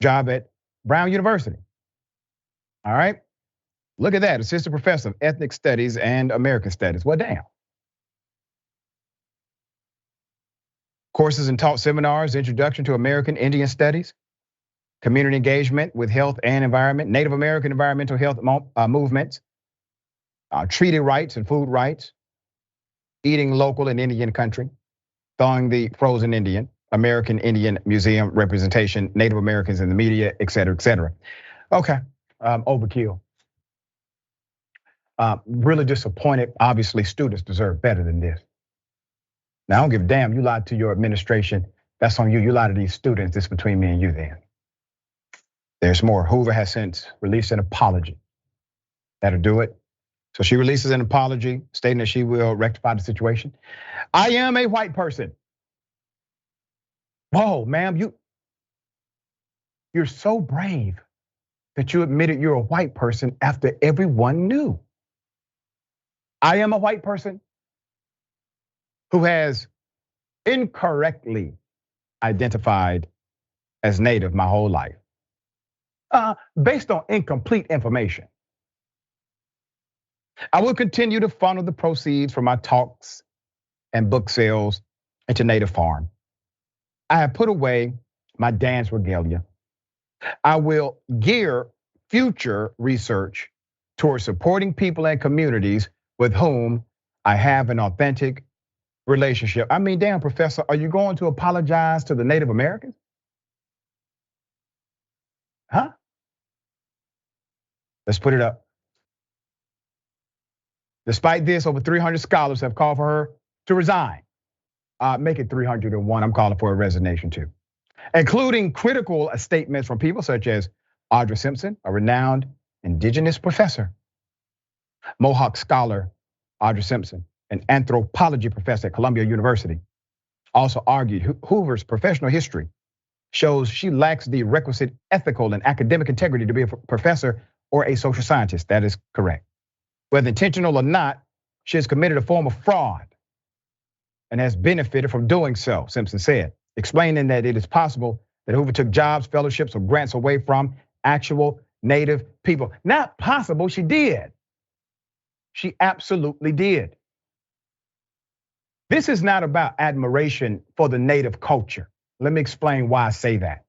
job at Brown University. All right, look at that, assistant professor of ethnic studies and American studies. Well, damn. Courses and taught seminars, introduction to American Indian studies, community engagement with health and environment, Native American environmental health movements, treaty rights and food rights, eating local and Indian country, thawing the frozen Indian, American Indian Museum representation, Native Americans in the media, et cetera, et cetera. Okay, overkill. Really disappointed. Obviously, students deserve better than this. Now, I don't give a damn. You lied to your administration. That's on you. You lied to these students. This is between me and you then. There's more. Hoover has since released an apology. That'll do it. So she releases an apology stating that she will rectify the situation. I am a white person. Whoa, ma'am, you're so brave that you admitted you're a white person after everyone knew. I am a white person who has incorrectly identified as Native my whole life, based on incomplete information. I will continue to funnel the proceeds from my talks and book sales into Native Farm. I have put away my dance regalia. I will gear future research towards supporting people and communities with whom I have an authentic relationship. I mean, damn, Professor, are you going to apologize to the Native Americans? Huh? Let's put it up. Despite this, over 300 scholars have called for her to resign. Make it 301. I'm calling for a resignation too, including critical statements from people such as Audra Simpson, a renowned indigenous professor, Mohawk scholar Audra Simpson, an anthropology professor at Columbia University, also argued Hoover's professional history shows she lacks the requisite ethical and academic integrity to be a professor or a social scientist. That is correct. Whether intentional or not, she has committed a form of fraud and has benefited from doing so, Simpson said, explaining that it is possible that Hoover took jobs, fellowships, or grants away from actual Native people. Not possible, she did. She absolutely did. This is not about admiration for the Native culture. Let me explain why I say that.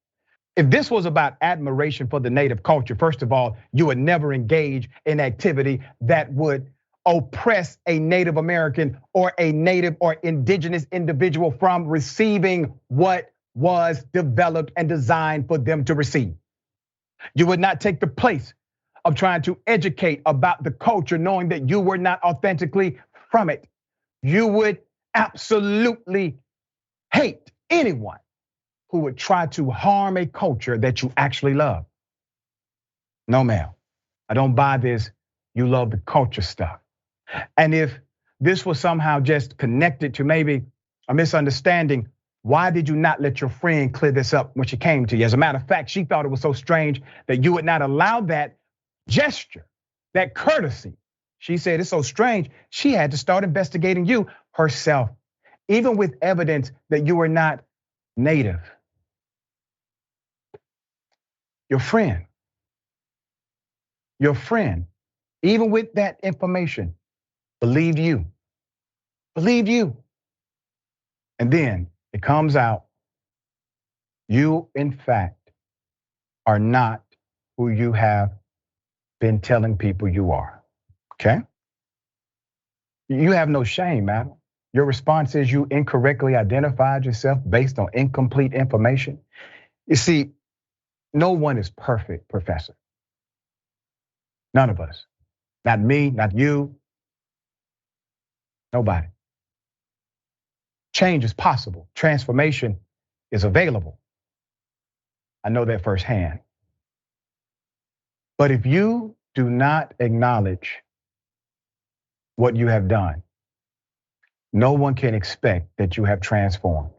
If this was about admiration for the Native culture, first of all, you would never engage in activity that would oppress a Native American or a Native or indigenous individual from receiving what was developed and designed for them to receive. You would not take the place of trying to educate about the culture knowing that you were not authentically from it. You would absolutely hate anyone who would try to harm a culture that you actually love. No, ma'am, I don't buy this. You love the culture stuff. And if this was somehow just connected to maybe a misunderstanding, why did you not let your friend clear this up when she came to you? As a matter of fact, she thought it was so strange that you would not allow that gesture, that courtesy. She said it's so strange, she had to start investigating you herself, even with evidence that you were not Native. Your friend, even with that information, believed you. And then it comes out, you in fact are not who you have been telling people you are, okay? You have no shame, madam. Your response is you incorrectly identified yourself based on incomplete information. You see, no one is perfect, Professor. None of us. Not me, not you. Nobody. Change is possible. Transformation is available. I know that firsthand. But if you do not acknowledge what you have done, no one can expect that you have transformed,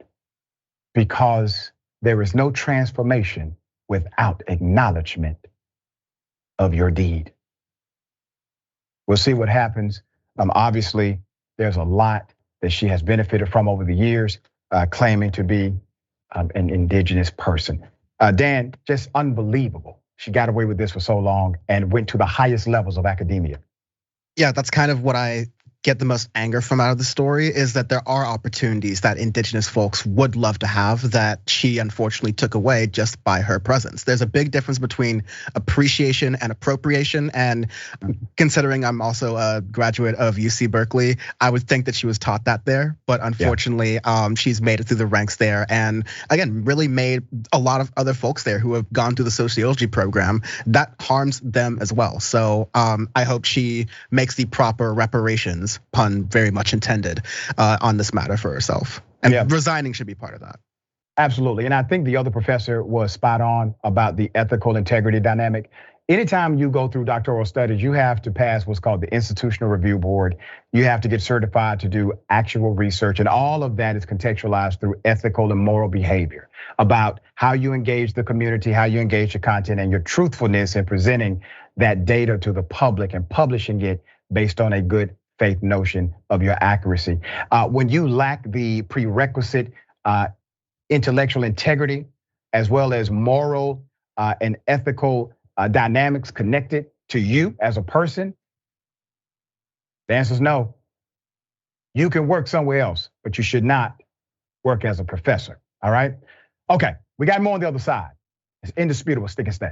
because there is no transformation without acknowledgement of your deed. We'll see what happens. Obviously, there's a lot that she has benefited from over the years, claiming to be an indigenous person. Dan, just unbelievable. She got away with this for so long and went to the highest levels of academia. Yeah, that's kind of what I get the most anger from out of the story is that there are opportunities that Indigenous folks would love to have that she unfortunately took away just by her presence. There's a big difference between appreciation and appropriation. And considering I'm also a graduate of UC Berkeley, I would think that she was taught that there. But unfortunately, she's made it through the ranks there. And again, really made a lot of other folks there who have gone through the sociology program that harms them as well. So I hope she makes the proper reparations, pun very much intended, on this matter for herself. And resigning should be part of that. Absolutely, and I think the other professor was spot on about the ethical integrity dynamic. Anytime you go through doctoral studies, you have to pass what's called the Institutional Review Board. You have to get certified to do actual research, and all of that is contextualized through ethical and moral behavior about how you engage the community, how you engage the content, and your truthfulness in presenting that data to the public and publishing it based on a good faith notion of your accuracy. When you lack the prerequisite intellectual integrity, as well as moral and ethical dynamics connected to you as a person, the answer is no. You can work somewhere else, but you should not work as a professor, all right? Okay, we got more on the other side. It's indisputable, stick and stay.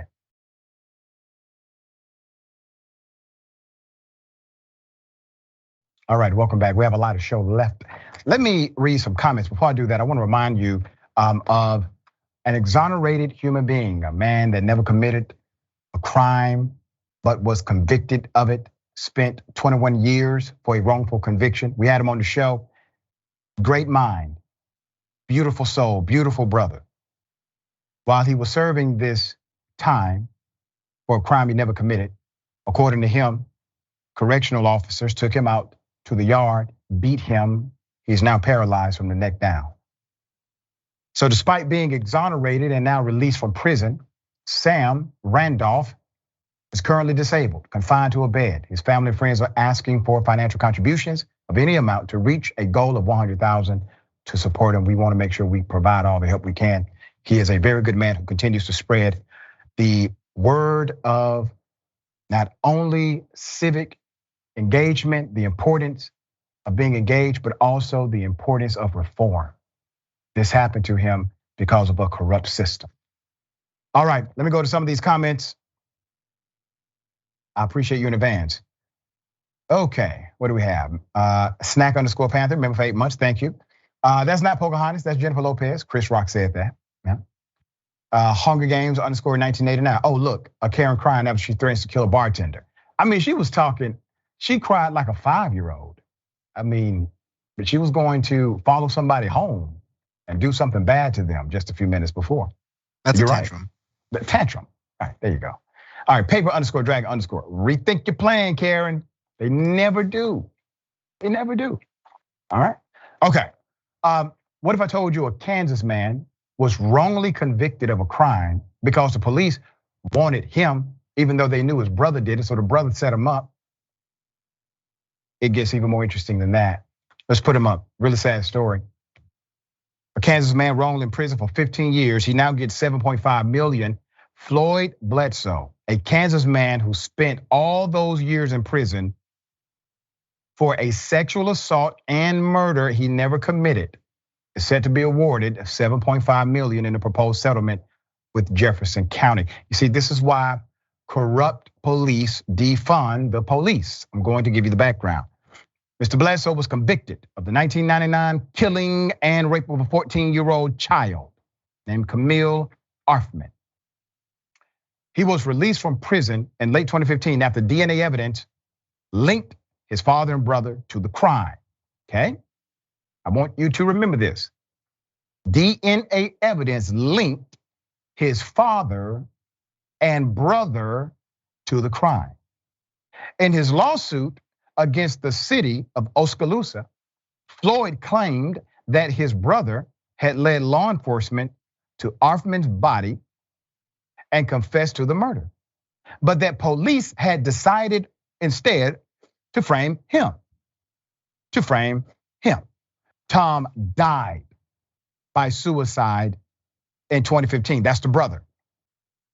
All right, welcome back. We have a lot of show left. Let me read some comments. Before I do that, I want to remind you of an exonerated human being, a man that never committed a crime, but was convicted of it, spent 21 years for a wrongful conviction. We had him on the show. Great mind, beautiful soul, beautiful brother. While he was serving this time for a crime he never committed, according to him, correctional officers took him out to the yard, beat him. He's now paralyzed from the neck down. So despite being exonerated and now released from prison, Sam Randolph is currently disabled, confined to a bed. His family and friends are asking for financial contributions of any amount to reach a goal of $100,000 to support him. We want to make sure we provide all the help we can. He is a very good man who continues to spread the word of not only civic engagement, the importance of being engaged, but also the importance of reform. This happened to him because of a corrupt system. All right, let me go to some of these comments. I appreciate you in advance. Okay, what do we have? Snack_Panther, remember for 8 months, thank you. That's not Pocahontas, that's Jennifer Lopez. Chris Rock said that, yeah. Hunger Games _1989. Oh, look, a Karen crying after she threatens to kill a bartender. I mean, she was talking, she cried like a 5-year-old. I mean, but she was going to follow somebody home and do something bad to them just a few minutes before. That's a tantrum. The tantrum. All right, there you go. All right, paper_dragon_. Rethink your plan, Karen. They never do. They never do. All right. Okay. What if I told you a Kansas man was wrongly convicted of a crime because the police wanted him, even though they knew his brother did it, so the brother set him up? It gets even more interesting than that. Let's put him up. Really sad story. A Kansas man wrongly in prison for 15 years. He now gets 7.5 million. Floyd Bledsoe, a Kansas man who spent all those years in prison for a sexual assault and murder he never committed, is set to be awarded 7.5 million in the proposed settlement with Jefferson County. You see, this is why corrupt police defund the police. I'm going to give you the background. Mr. Bledsoe was convicted of the 1999 killing and rape of a 14-year-old child named Camille Arfman. He was released from prison in late 2015 after DNA evidence linked his father and brother to the crime, okay? I want you to remember this. DNA evidence linked his father and brother to the crime. In his lawsuit against the city of Oskaloosa, Floyd claimed that his brother had led law enforcement to Arfman's body and confessed to the murder, but that police had decided instead to frame him. Tom died by suicide in 2015. That's the brother.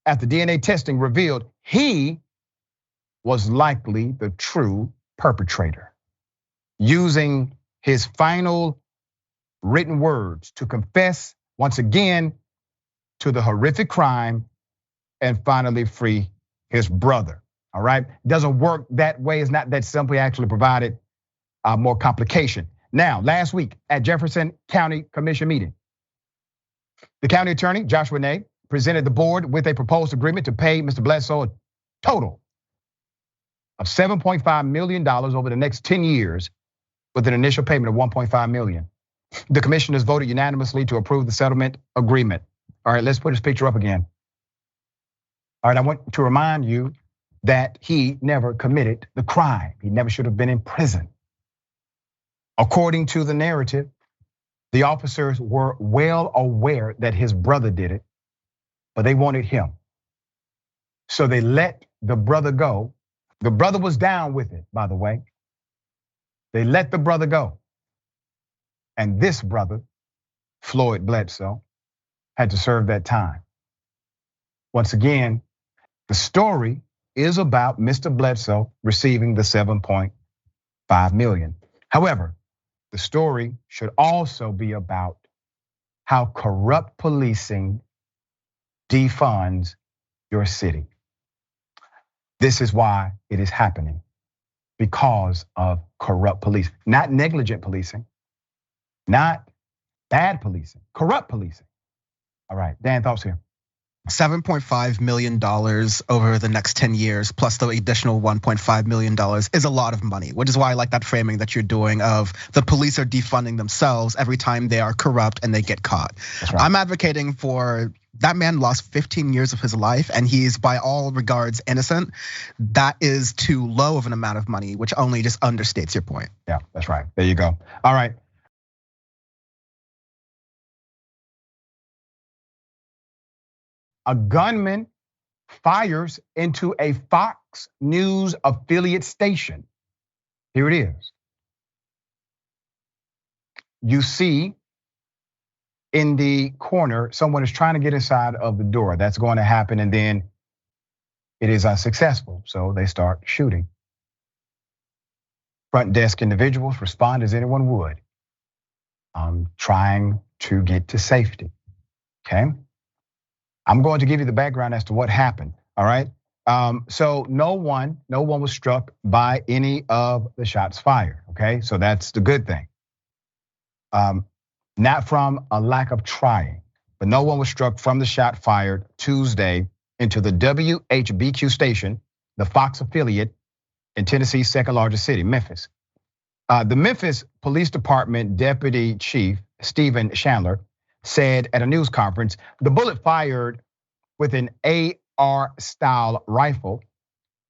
After DNA testing revealed he was likely the true perpetrator. using his final written words to confess once again to the horrific crime and finally free his brother. All right, doesn't work that way. It's not that simple. He actually provided more complication. Now, last week at Jefferson County Commission meeting, the county attorney, Joshua Ney, presented the board with a proposed agreement to pay Mr. Bledsoe a total of $7.5 million over the next 10 years with an initial payment of $1.5 million. The commissioners voted unanimously to approve the settlement agreement. All right, let's put his picture up again. All right, I want to remind you that he never committed the crime. He never should have been in prison. According to the narrative, the officers were well aware that his brother did it, but they wanted him. So they let the brother go. The brother was down with it, by the way. They let the brother go. And this brother, Floyd Bledsoe, had to serve that time. Once again, the story is about Mr. Bledsoe receiving the $7.5 million. However, the story should also be about how corrupt policing defunds your city. This is why it is happening, because of corrupt police, not negligent policing, not bad policing, corrupt policing. All right, Dan, thoughts here? $7.5 million over the next 10 years, plus the additional $1.5 million is a lot of money, which is why I like that framing that you're doing of the police are defunding themselves every time they are corrupt and they get caught. That's right. I'm advocating for that man lost 15 years of his life and he's by all regards innocent. That is too low of an amount of money, which only just understates your point. Yeah, that's right. There you go. All right. A gunman fires into a Fox News affiliate station. Here it is. You see in the corner, someone is trying to get inside of the door. That's going to happen, and then it is unsuccessful. So they start shooting. Front desk individuals respond as anyone would, trying to get to safety. Okay. I'm going to give you the background as to what happened, all right? So no one was struck by any of the shots fired, okay? So that's the good thing. Not from a lack of trying, but no one was struck from the shot fired Tuesday into the WHBQ station, the Fox affiliate in Tennessee's second largest city, Memphis. The Memphis Police Department Deputy Chief, Stephen Chandler, said at a news conference, the bullet fired with an AR-style rifle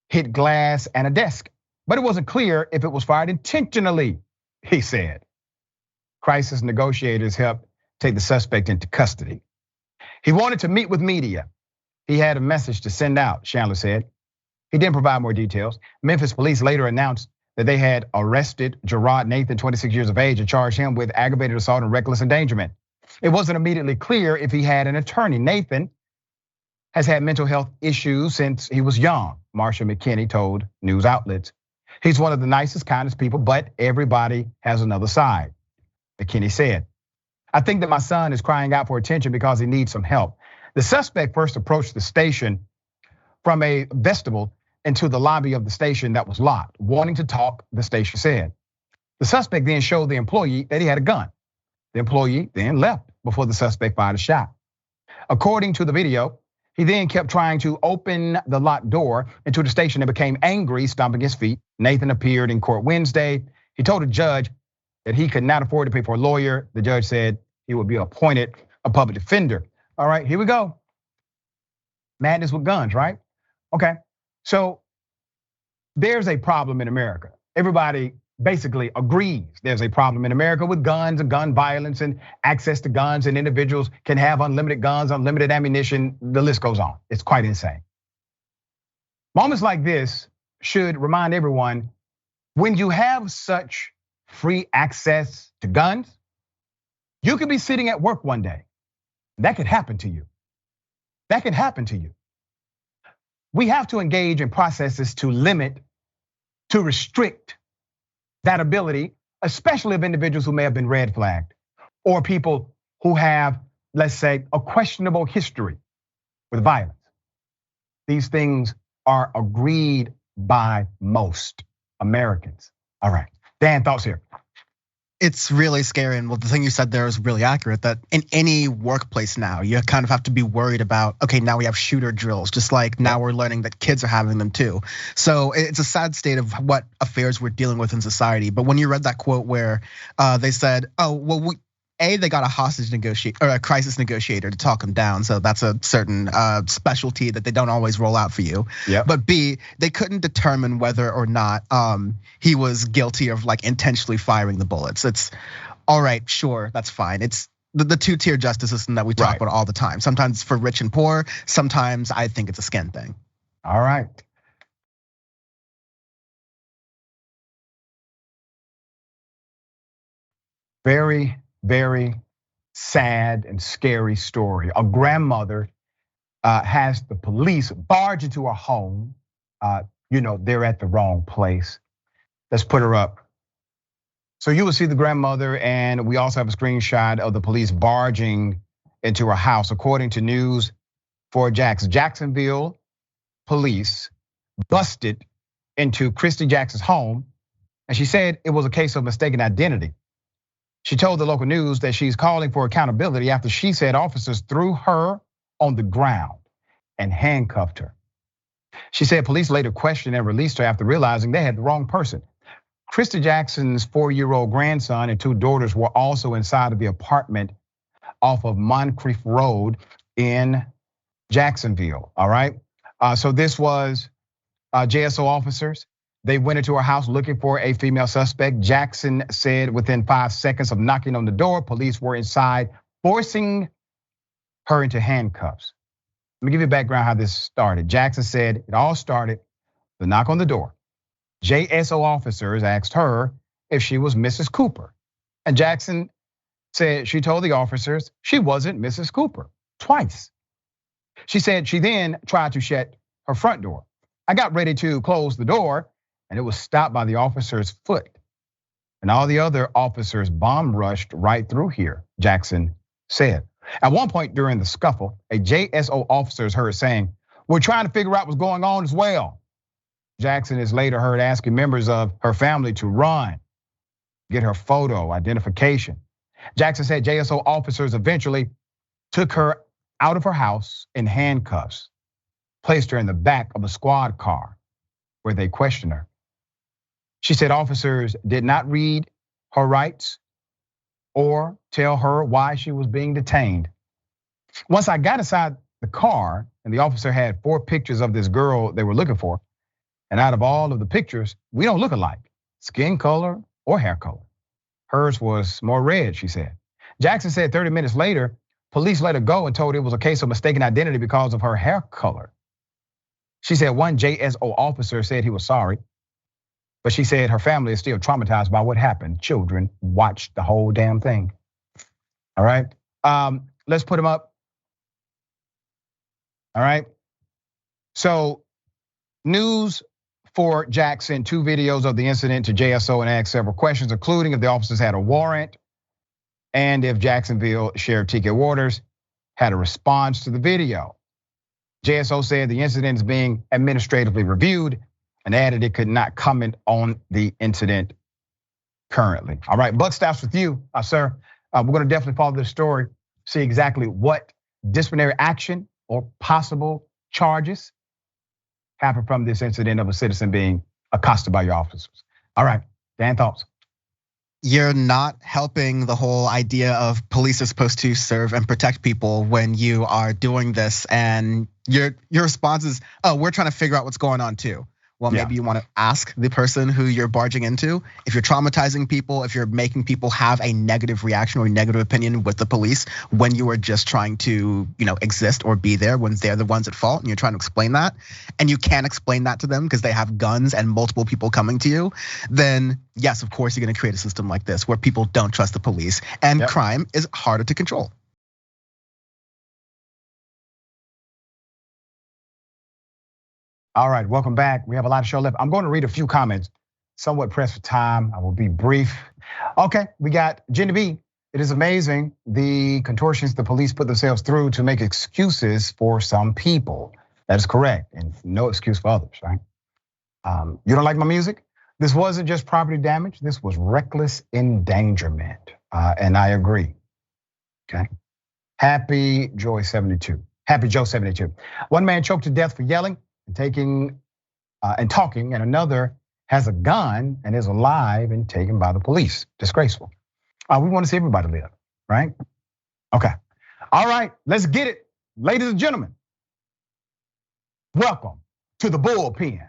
hit glass and a desk, but it wasn't clear if it was fired intentionally, he said. Crisis negotiators helped take the suspect into custody. He wanted to meet with media. He had a message to send out, Chandler said. He didn't provide more details. Memphis police later announced that they had arrested Gerard Nathan, 26 years of age, and charged him with aggravated assault and reckless endangerment. It wasn't immediately clear if he had an attorney. Nathan has had mental health issues since he was young, Marsha McKinney told news outlets. He's one of the nicest, kindest people, but everybody has another side, McKinney said. I think that my son is crying out for attention because he needs some help. The suspect first approached the station from a vestibule into the lobby of the station that was locked, wanting to talk, the station said. The suspect then showed the employee that he had a gun. The employee then left before the suspect fired a shot. According to the video, he then kept trying to open the locked door into the station and became angry, stomping his feet. Nathan appeared in court Wednesday. He told a judge that he could not afford to pay for a lawyer. The judge said he would be appointed a public defender. All right, here we go. Madness with guns, right? Okay, so there's a problem in America. Everybody basically agrees there's a problem in America with guns and gun violence and access to guns, and individuals can have unlimited guns, unlimited ammunition, the list goes on. It's quite insane. Moments like this should remind everyone, when you have such free access to guns, you could be sitting at work one day. That could happen to you. That could happen to you. We have to engage in processes to limit, to restrict that ability especially of individuals who may have been red flagged or people who have, let's say, a questionable history with violence. These things are agreed by most Americans. All right, Dan, thoughts here? It's really scary, and the thing you said there is really accurate, that in any workplace now, you kind of have to be worried about, okay, now we have shooter drills, just like now we're learning that kids are having them too. So it's a sad state of what affairs we're dealing with in society. But when you read that quote where they said, oh, well, they got a hostage negotiator or a crisis negotiator to talk them down. So that's a certain specialty that they don't always roll out for you. Yep. But B, they couldn't determine whether or not he was guilty of like intentionally firing the bullets. It's all right, sure, that's fine. It's the two-tier justice system that we talk about all the time. Sometimes for rich and poor, sometimes I think it's a skin thing. All right. Very, very sad and scary story. A grandmother has the police barge into her home. They're at the wrong place. Let's put her up. So you will see the grandmother, and we also have a screenshot of the police barging into her house. According to News4 Jackson, Jacksonville police busted into Christy Jackson's home, and she said it was a case of mistaken identity. She told the local news that she's calling for accountability after she said officers threw her on the ground and handcuffed her. She said police later questioned and released her after realizing they had the wrong person. Christy Jackson's 4-year-old grandson and 2 daughters were also inside of the apartment off of Moncrief Road in Jacksonville, all right? So this was JSO officers. They went into her house looking for a female suspect. Jackson said within 5 seconds of knocking on the door, police were inside, forcing her into handcuffs. Let me give you a background how this started. Jackson said it all started the knock on the door. JSO officers asked her if she was Mrs. Cooper. And Jackson said she told the officers she wasn't Mrs. Cooper twice. She said she then tried to shut her front door. I got ready to close the door, and it was stopped by the officer's foot. And all the other officers bomb rushed right through here, Jackson said. At one point during the scuffle, a JSO officer is heard saying, "We're trying to figure out what's going on as well." Jackson is later heard asking members of her family to run, get her photo identification. Jackson said JSO officers eventually took her out of her house in handcuffs, placed her in the back of a squad car where they questioned her. She said officers did not read her rights or tell her why she was being detained. Once I got inside the car and the officer had 4 pictures of this girl they were looking for, and out of all of the pictures, we don't look alike, skin color or hair color. Hers was more red, she said. Jackson said 30 minutes later, police let her go and told it was a case of mistaken identity because of her hair color. She said one JSO officer said he was sorry, but she said her family is still traumatized by what happened. Children watched the whole damn thing. All right, let's put them up. All right, so News4 Jackson, 2 videos of the incident to JSO and asked several questions, including if the officers had a warrant and if Jacksonville Sheriff T.K. Waters had a response to the video. JSO said the incident is being administratively reviewed and added it could not comment on the incident currently. All right, Buck stops with you, sir. We're gonna definitely follow this story, see exactly what disciplinary action or possible charges happened from this incident of a citizen being accosted by your officers. All right, Dan, thoughts? You're not helping the whole idea of police are supposed to serve and protect people when you are doing this, and your response is, "Oh, we're trying to figure out what's going on too." Well, maybe you want to ask the person who you're barging into. If you're traumatizing people, if you're making people have a negative reaction or a negative opinion with the police when you are just trying to, exist or be there when they're the ones at fault, and you're trying to explain that, and you can't explain that to them because they have guns and multiple people coming to you, then yes, of course you're gonna create a system like this where people don't trust the police, and crime is harder to control. All right, welcome back. We have a lot of show left. I'm going to read a few comments, somewhat pressed for time. I will be brief. Okay, we got Jenny B. It is amazing the contortions the police put themselves through to make excuses for some people. That is correct, and no excuse for others, right? You don't like my music? This wasn't just property damage. This was reckless endangerment, and I agree. Okay. Happy Joy 72. Happy Joe 72. One man choked to death for yelling and talking, and another has a gun and is alive and taken by the police. Disgraceful. We want to see everybody live, right? Okay. All right, let's get it. Ladies and gentlemen, welcome to the bullpen.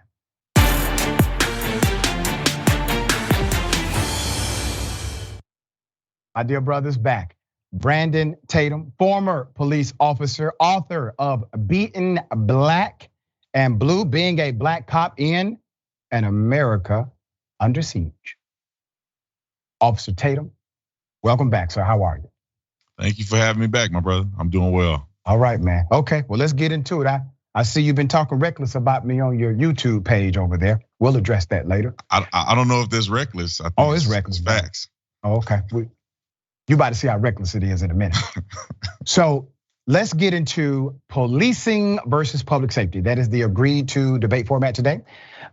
My dear brother's back. Brandon Tatum, former police officer, author of Beaten Black and Blue, being a black cop in an America under siege. Officer Tatum, welcome back, sir. How are you? Thank you for having me back, my brother. I'm doing well. All right, man. Okay, well, let's get into it. I see you've been talking reckless about me on your YouTube page over there. We'll address that later. I don't know if that's reckless. I think it's reckless. Facts. Oh, okay. You about to see how reckless it is in a minute. So let's get into policing versus public safety. That is the agreed to debate format today.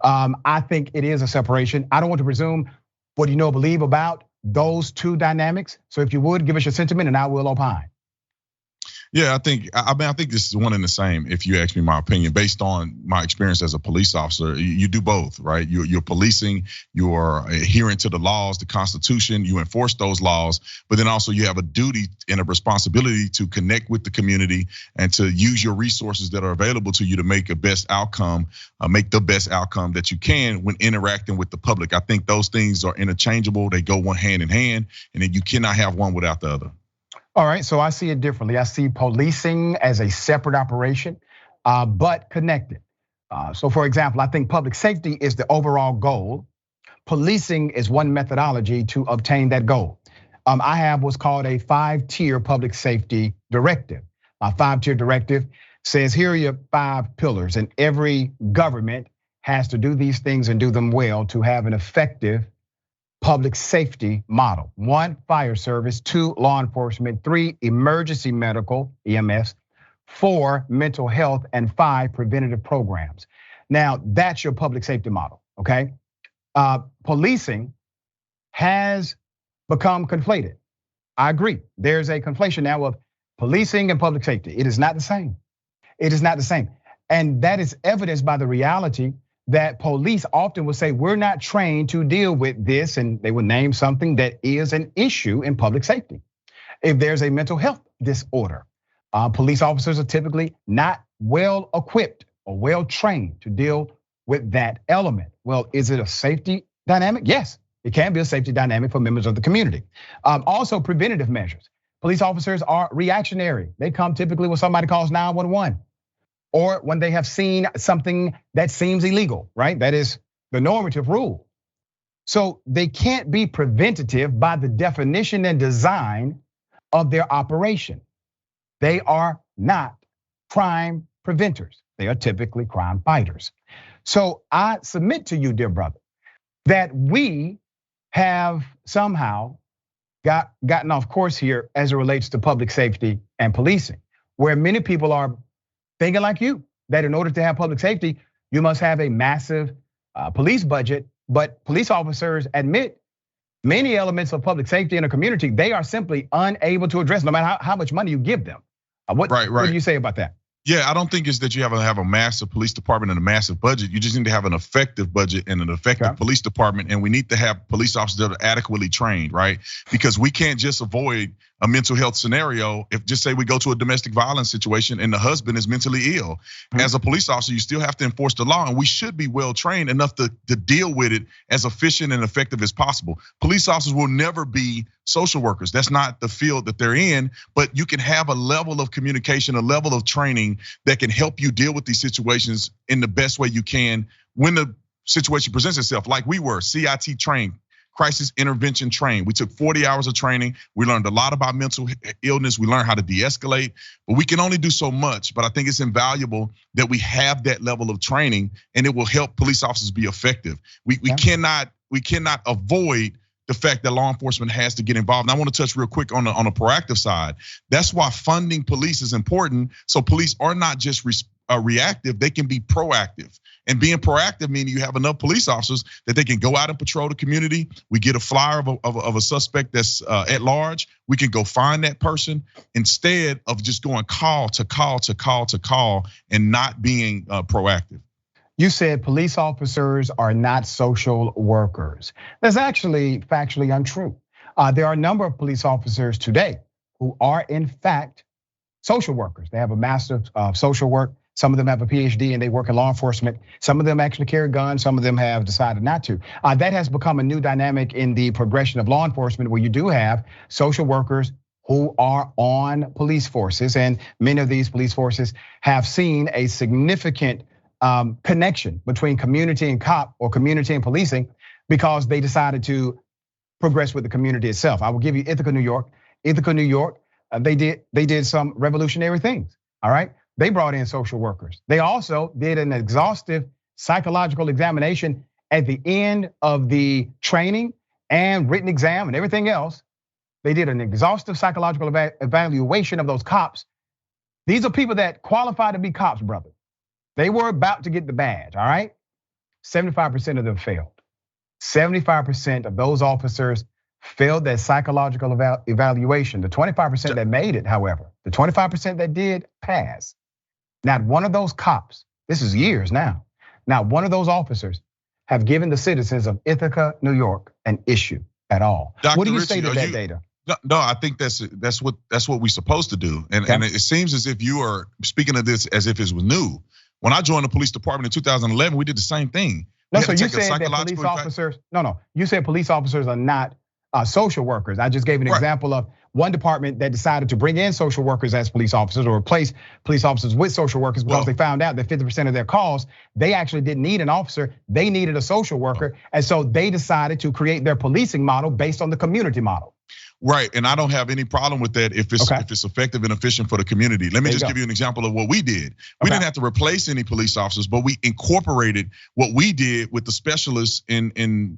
I think it is a separation. I don't want to presume what you know or believe about those two dynamics. So if you would, give us your sentiment and I will opine. Yeah, I think this is one and the same. If you ask me my opinion, based on my experience as a police officer, you do both, right? You're policing, you're adhering to the laws, the Constitution, you enforce those laws, but then also you have a duty and a responsibility to connect with the community and to use your resources that are available to you to make a best outcome, make the best outcome that you can when interacting with the public. I think those things are interchangeable. They go one hand in hand, and then you cannot have one without the other. All right, so I see it differently. I see policing as a separate operation, but connected. So for example, I think public safety is the overall goal. Policing is one methodology to obtain that goal. I have what's called a 5-tier public safety directive. My 5-tier directive says here are your 5 pillars, and every government has to do these things and do them well to have an effective public safety model. 1, fire service. 2, law enforcement. 3, emergency medical, EMS. 4, mental health, and 5, preventative programs. Now, that's your public safety model, okay? Policing has become conflated. I agree. There's a conflation now of policing and public safety. It is not the same. It is not the same. And that is evidenced by the reality that police often will say, we're not trained to deal with this, and they will name something that is an issue in public safety. If there's a mental health disorder, police officers are typically not well equipped or well trained to deal with that element. Well, is it a safety dynamic? Yes, it can be a safety dynamic for members of the community. Also, preventative measures. Police officers are reactionary. They come typically when somebody calls 911. Or when they have seen something that seems illegal, right? That is the normative rule. So they can't be preventative by the definition and design of their operation. They are not crime preventers. They are typically crime fighters. So I submit to you, dear brother, that we have somehow gotten off course here as it relates to public safety and policing, where many people are thinking like you, that in order to have public safety, you must have a massive police budget. But police officers admit many elements of public safety in a community, they are simply unable to address, no matter how much money you give them. What do you say about that? Yeah, I don't think it's that you have to have a massive police department and a massive budget. You just need to have an effective budget and an effective police department. And we need to have police officers that are adequately trained, right? Because we can't just avoid a mental health scenario. If just say we go to a domestic violence situation and the husband is mentally ill. As a police officer, you still have to enforce the law, and we should be well trained enough to deal with it as efficient and effective as possible. Police officers will never be social workers. That's not the field that they're in, but you can have a level of communication, a level of training that can help you deal with these situations in the best way you can when the situation presents itself. Like we were CIT trained, crisis intervention trained. We took 40 hours of training. We learned a lot about mental illness. We learned how to de-escalate, but we can only do so much. But I think it's invaluable that we have that level of training, and it will help police officers be effective. We cannot cannot avoid the fact that law enforcement has to get involved. And I want to touch real quick on the proactive side. That's why funding police is important. So police are not just reactive, they can be proactive. And being proactive meaning you have enough police officers that they can go out and patrol the community. We get a flyer of a suspect that's at large. We can go find that person instead of just going call to call to call to call and not being proactive. You said police officers are not social workers. That's actually factually untrue. There are a number of police officers today who are in fact social workers. They have a master of social work. Some of them have a PhD and they work in law enforcement. Some of them actually carry guns. Some of them have decided not to. That has become a new dynamic in the progression of law enforcement, where you do have social workers who are on police forces. And many of these police forces have seen a significant connection between community and cop, or community and policing, because they decided to progress with the community itself. I will give you Ithaca, New York. Ithaca, New York, they did some revolutionary things, all right? They brought in social workers. They also did an exhaustive psychological examination at the end of the training and written exam and everything else. They did an exhaustive psychological evaluation of those cops. These are people that qualify to be cops, brother. They were about to get the badge, all right? 75% of them failed. 75% of those officers failed that psychological evaluation. The 25% that made it, however, the 25% that did pass, not one of those cops, this is years now, not one of those officers have given the citizens of Ithaca, New York, an issue at all. Dr. What do you Richey, say to that data? No, I think that's what we're supposed to do. And it seems as if you are speaking of this as if it was new. When I joined the police department in 2011, we did the same thing. No, so you said that police officers, you said police officers are not social workers. I just gave an example of one department that decided to bring in social workers as police officers, or replace police officers with social workers, because they found out that 50% of their calls, they actually didn't need an officer, they needed a social worker. And so they decided to create their policing model based on the community model. Right, and I don't have any problem with that if it's effective and efficient for the community. Let me just give you an example of what we did. We didn't have to replace any police officers, but we incorporated what we did with the specialists in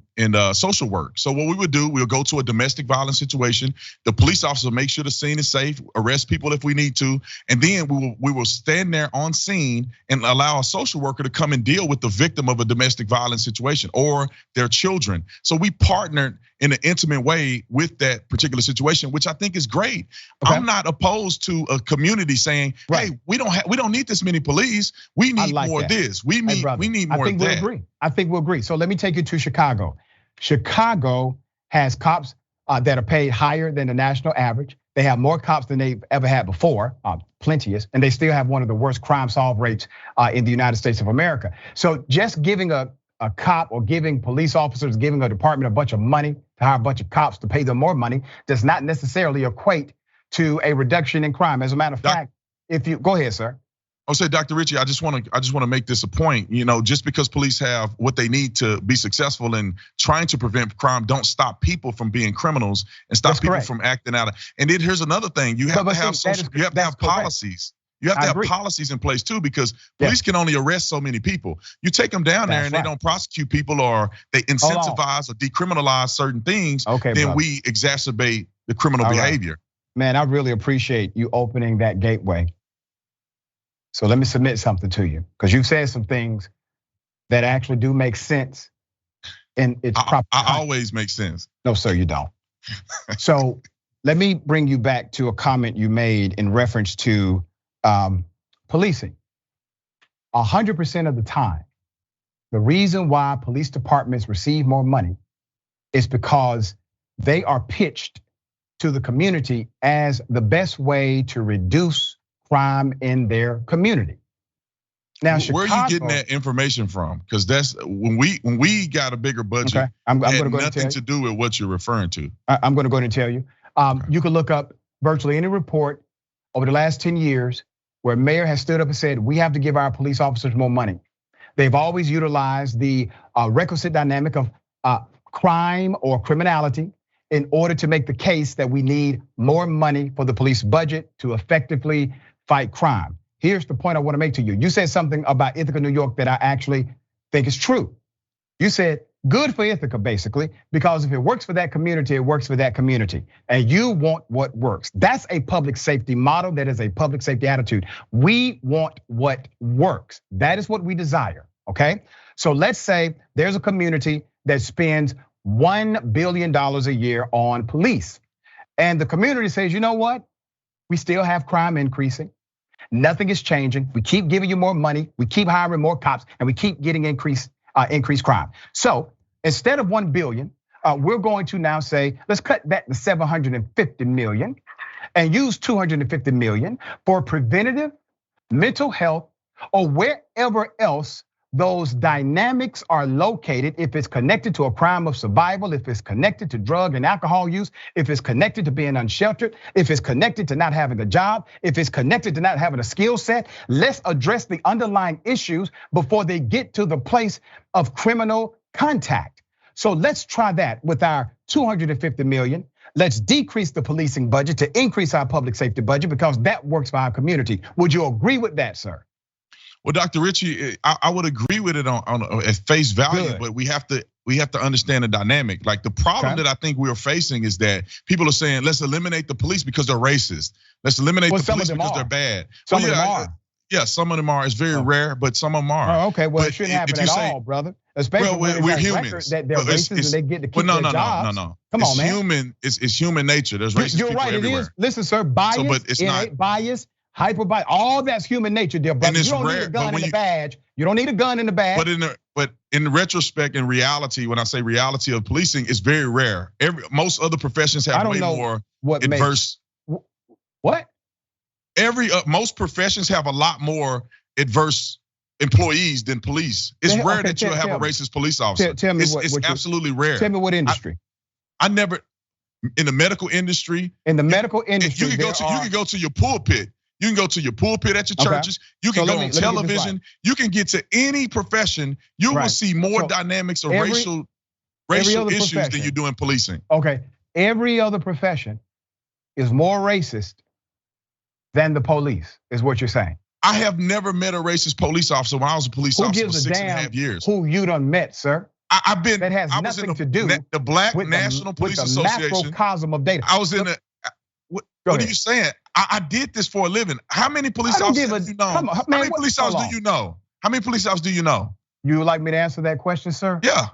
social work. So what we would do, we'll go to a domestic violence situation. The police officer will make sure the scene is safe, arrest people if we need to, and then we will stand there on scene and allow a social worker to come and deal with the victim of a domestic violence situation or their children. So we partnered in an intimate way with that particular situation, which I think is great. I'm not opposed to a community saying, "Hey, we don't need this many police. We need more of this. We need more of that." I think we'll agree. So let me take you to Chicago. Chicago has cops that are paid higher than the national average. They have more cops than they've ever had before, plenteous, and they still have one of the worst crime solve rates in the United States of America. So just giving a cop, or giving police officers, giving a department a bunch of money to hire a bunch of cops to pay them more money, does not necessarily equate to a reduction in crime. As a matter of fact, if you go ahead, sir. I'll say, Dr. Richey, I just want to make this a point. Just because police have what they need to be successful in trying to prevent crime, don't stop people from being criminals and stop people from acting out. And then here's another thing: you have to have policies. You have to have policies in place too, because police can only arrest so many people. You take them down there and they don't prosecute people, or they incentivize or decriminalize certain things, then we exacerbate the criminal behavior. Man, I really appreciate you opening that gateway. So let me submit something to you, because you've said some things that actually do make sense. And it's proper. I always make sense. No, sir, you don't. So let me bring you back to a comment you made in reference to policing. 100% of the time, the reason why police departments receive more money is because they are pitched to the community as the best way to reduce crime in their community. Now, where are you getting that information from? Because that's when we got a bigger budget. I'm going to go nothing to do with what you're referring to. I'm going to go ahead and tell you. You can look up virtually any report over the last 10 years where mayor has stood up and said, we have to give our police officers more money. They've always utilized the requisite dynamic of crime or criminality in order to make the case that we need more money for the police budget to effectively fight crime. Here's the point I want to make to you. You said something about Ithaca, New York that I actually think is true. You said Good for Ithaca, basically, because if it works for that community, it works for that community. And you want what works. That's a public safety model. That is a public safety attitude. We want what works. That is what we desire, okay? So let's say there's a community that spends $1 billion a year on police. And the community says, you know what? We still have crime increasing. Nothing is changing. We keep giving you more money. We keep hiring more cops, and we keep getting increased crime. So instead of 1 billion, we're going to now say, let's cut that to 750 million and use 250 million for preventative, mental health, or wherever else those dynamics are located. If it's connected to a crime of survival, if it's connected to drug and alcohol use, if it's connected to being unsheltered, if it's connected to not having a job, if it's connected to not having a skill set, let's address the underlying issues before they get to the place of criminal contact. So let's try that with our 250 million. Let's decrease the policing budget to increase our public safety budget because that works for our community. Would you agree with that, sir? Well, Dr. Richey, I would agree with it on at face value, Good. but we have to understand the dynamic. Like the problem that I think we're facing is that people are saying, let's eliminate the police because they're racist. Let's eliminate the police because they're bad. Some of them are. Yeah, some of them are. It's very rare, but some of them are. Oh, okay, well, it shouldn't happen at all, brother. Especially when we're humans. That they're racist and they get to keep their jobs. No. Come on, man. It's human nature. There's racist people everywhere. You're right, it is. Listen, sir, bias, but it's not bias, hyper bias, all that's human nature, dear brother. You don't need a gun in the badge. You don't need a gun in the badge. But in retrospect, in reality, when I say reality of policing, it's very rare. Most other professions have way more adverse. What? Most professions have a lot more adverse employees than police. It's rare that you'll have a racist police officer. Tell me it's absolutely rare. Tell me what industry. I never in the medical industry. In the medical industry, you can go to your pulpit. You can go to your pulpit at your churches. You can go on television. You can get to any profession. You will see more dynamics of racial issues than you do in policing. Okay, every other profession is more racist than the police, is what you're saying. I have never met a racist police officer when I was a police officer for 6.5 years. Who you done met, sir? I've been. That has nothing to do the Black National Police Association. Macrocosm of data. I was in the. What are you saying? I did this for a living. How many police officers do you know? How many police officers do you know? How many police officers do you know? You would like me to answer that question, sir? Yeah.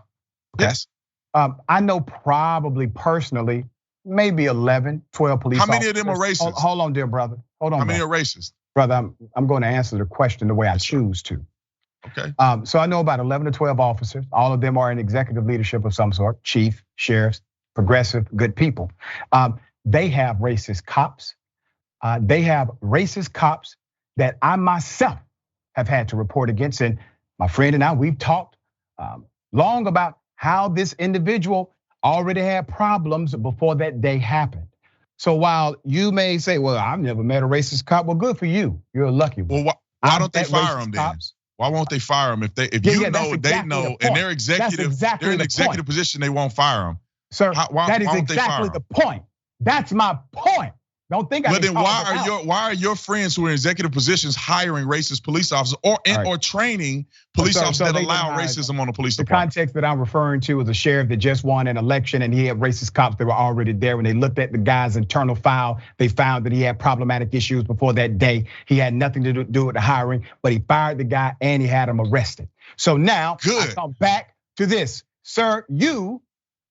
Yes. I know probably personally, maybe 11, 12 police officers. How many of them are racist? Hold on, dear brother. Hold on. How many are racist? Brother, I'm going to answer the question the way I choose to. Okay. So I know about 11 to 12 officers. All of them are in executive leadership of some sort, chief, sheriffs, progressive, good people. They have racist cops. They have racist cops that I myself have had to report against. And my friend and I, we've talked long about how this individual already had problems before that day happened. So while you may say, well, I've never met a racist cop, well, good for you. You're a lucky one. Well, why don't they fire them then? Why won't they fire them? If you know, they know, and they're executive, they're in executive position, they won't fire them. Sir, that is exactly the point. That's my point. Don't think I. But then why are your friends who are in executive positions hiring racist police officers or training police officers that allow racism on the police department? The context that I'm referring to is a sheriff that just won an election and he had racist cops that were already there. When they looked at the guy's internal file, they found that he had problematic issues before that day. He had nothing to do with the hiring, but he fired the guy and he had him arrested. So now I come back to this, sir. You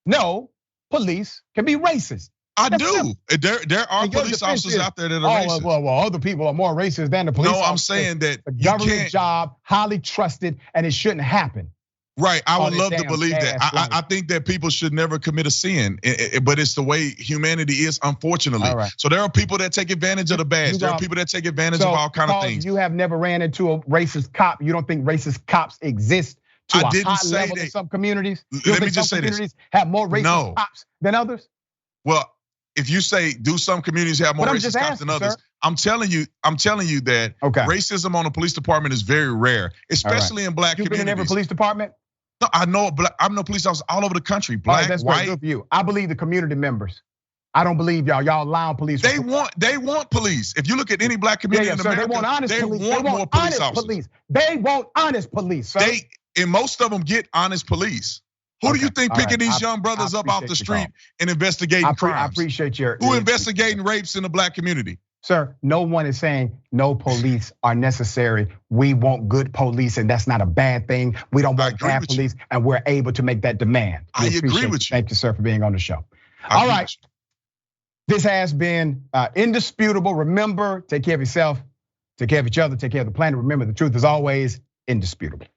know police can be racist. I do. There are police officers out there that are racist. Well, other people are more racist than the police. No, I'm saying that a government job, highly trusted, and it shouldn't happen. Right, I would love to believe that. I think that people should never commit a sin, but it's the way humanity is, unfortunately. So there are people that take advantage of the badge. There are people that take advantage of all kind of things. You have never ran into a racist cop. You don't think racist cops exist to a high level in some communities? Let me just say this. Communities have more racist cops than others? Well, if you say, do some communities have more racist cops than others? I'm telling you that racism on the police department is very rare, especially in black communities. You've been in every police department? No, I know. I'm no police officer all over the country. Black, that's white. Good for you. I believe the community members. I don't believe y'all allow police. They want police. If you look at any black community in America, they want honest police. They want more police officers. They want honest police, sir. And most of them get honest police. Who do you think picking these young brothers up off the street and investigating crimes? I appreciate your. Who investigating rapes in the black community? Sir, no one is saying no police are necessary. We want good police, and that's not a bad thing. We don't want bad police, and we're able to make that demand. I agree with you. Thank you, sir, for being on the show. All right. This has been indisputable. Remember, take care of yourself, take care of each other, take care of the planet. Remember, the truth is always indisputable.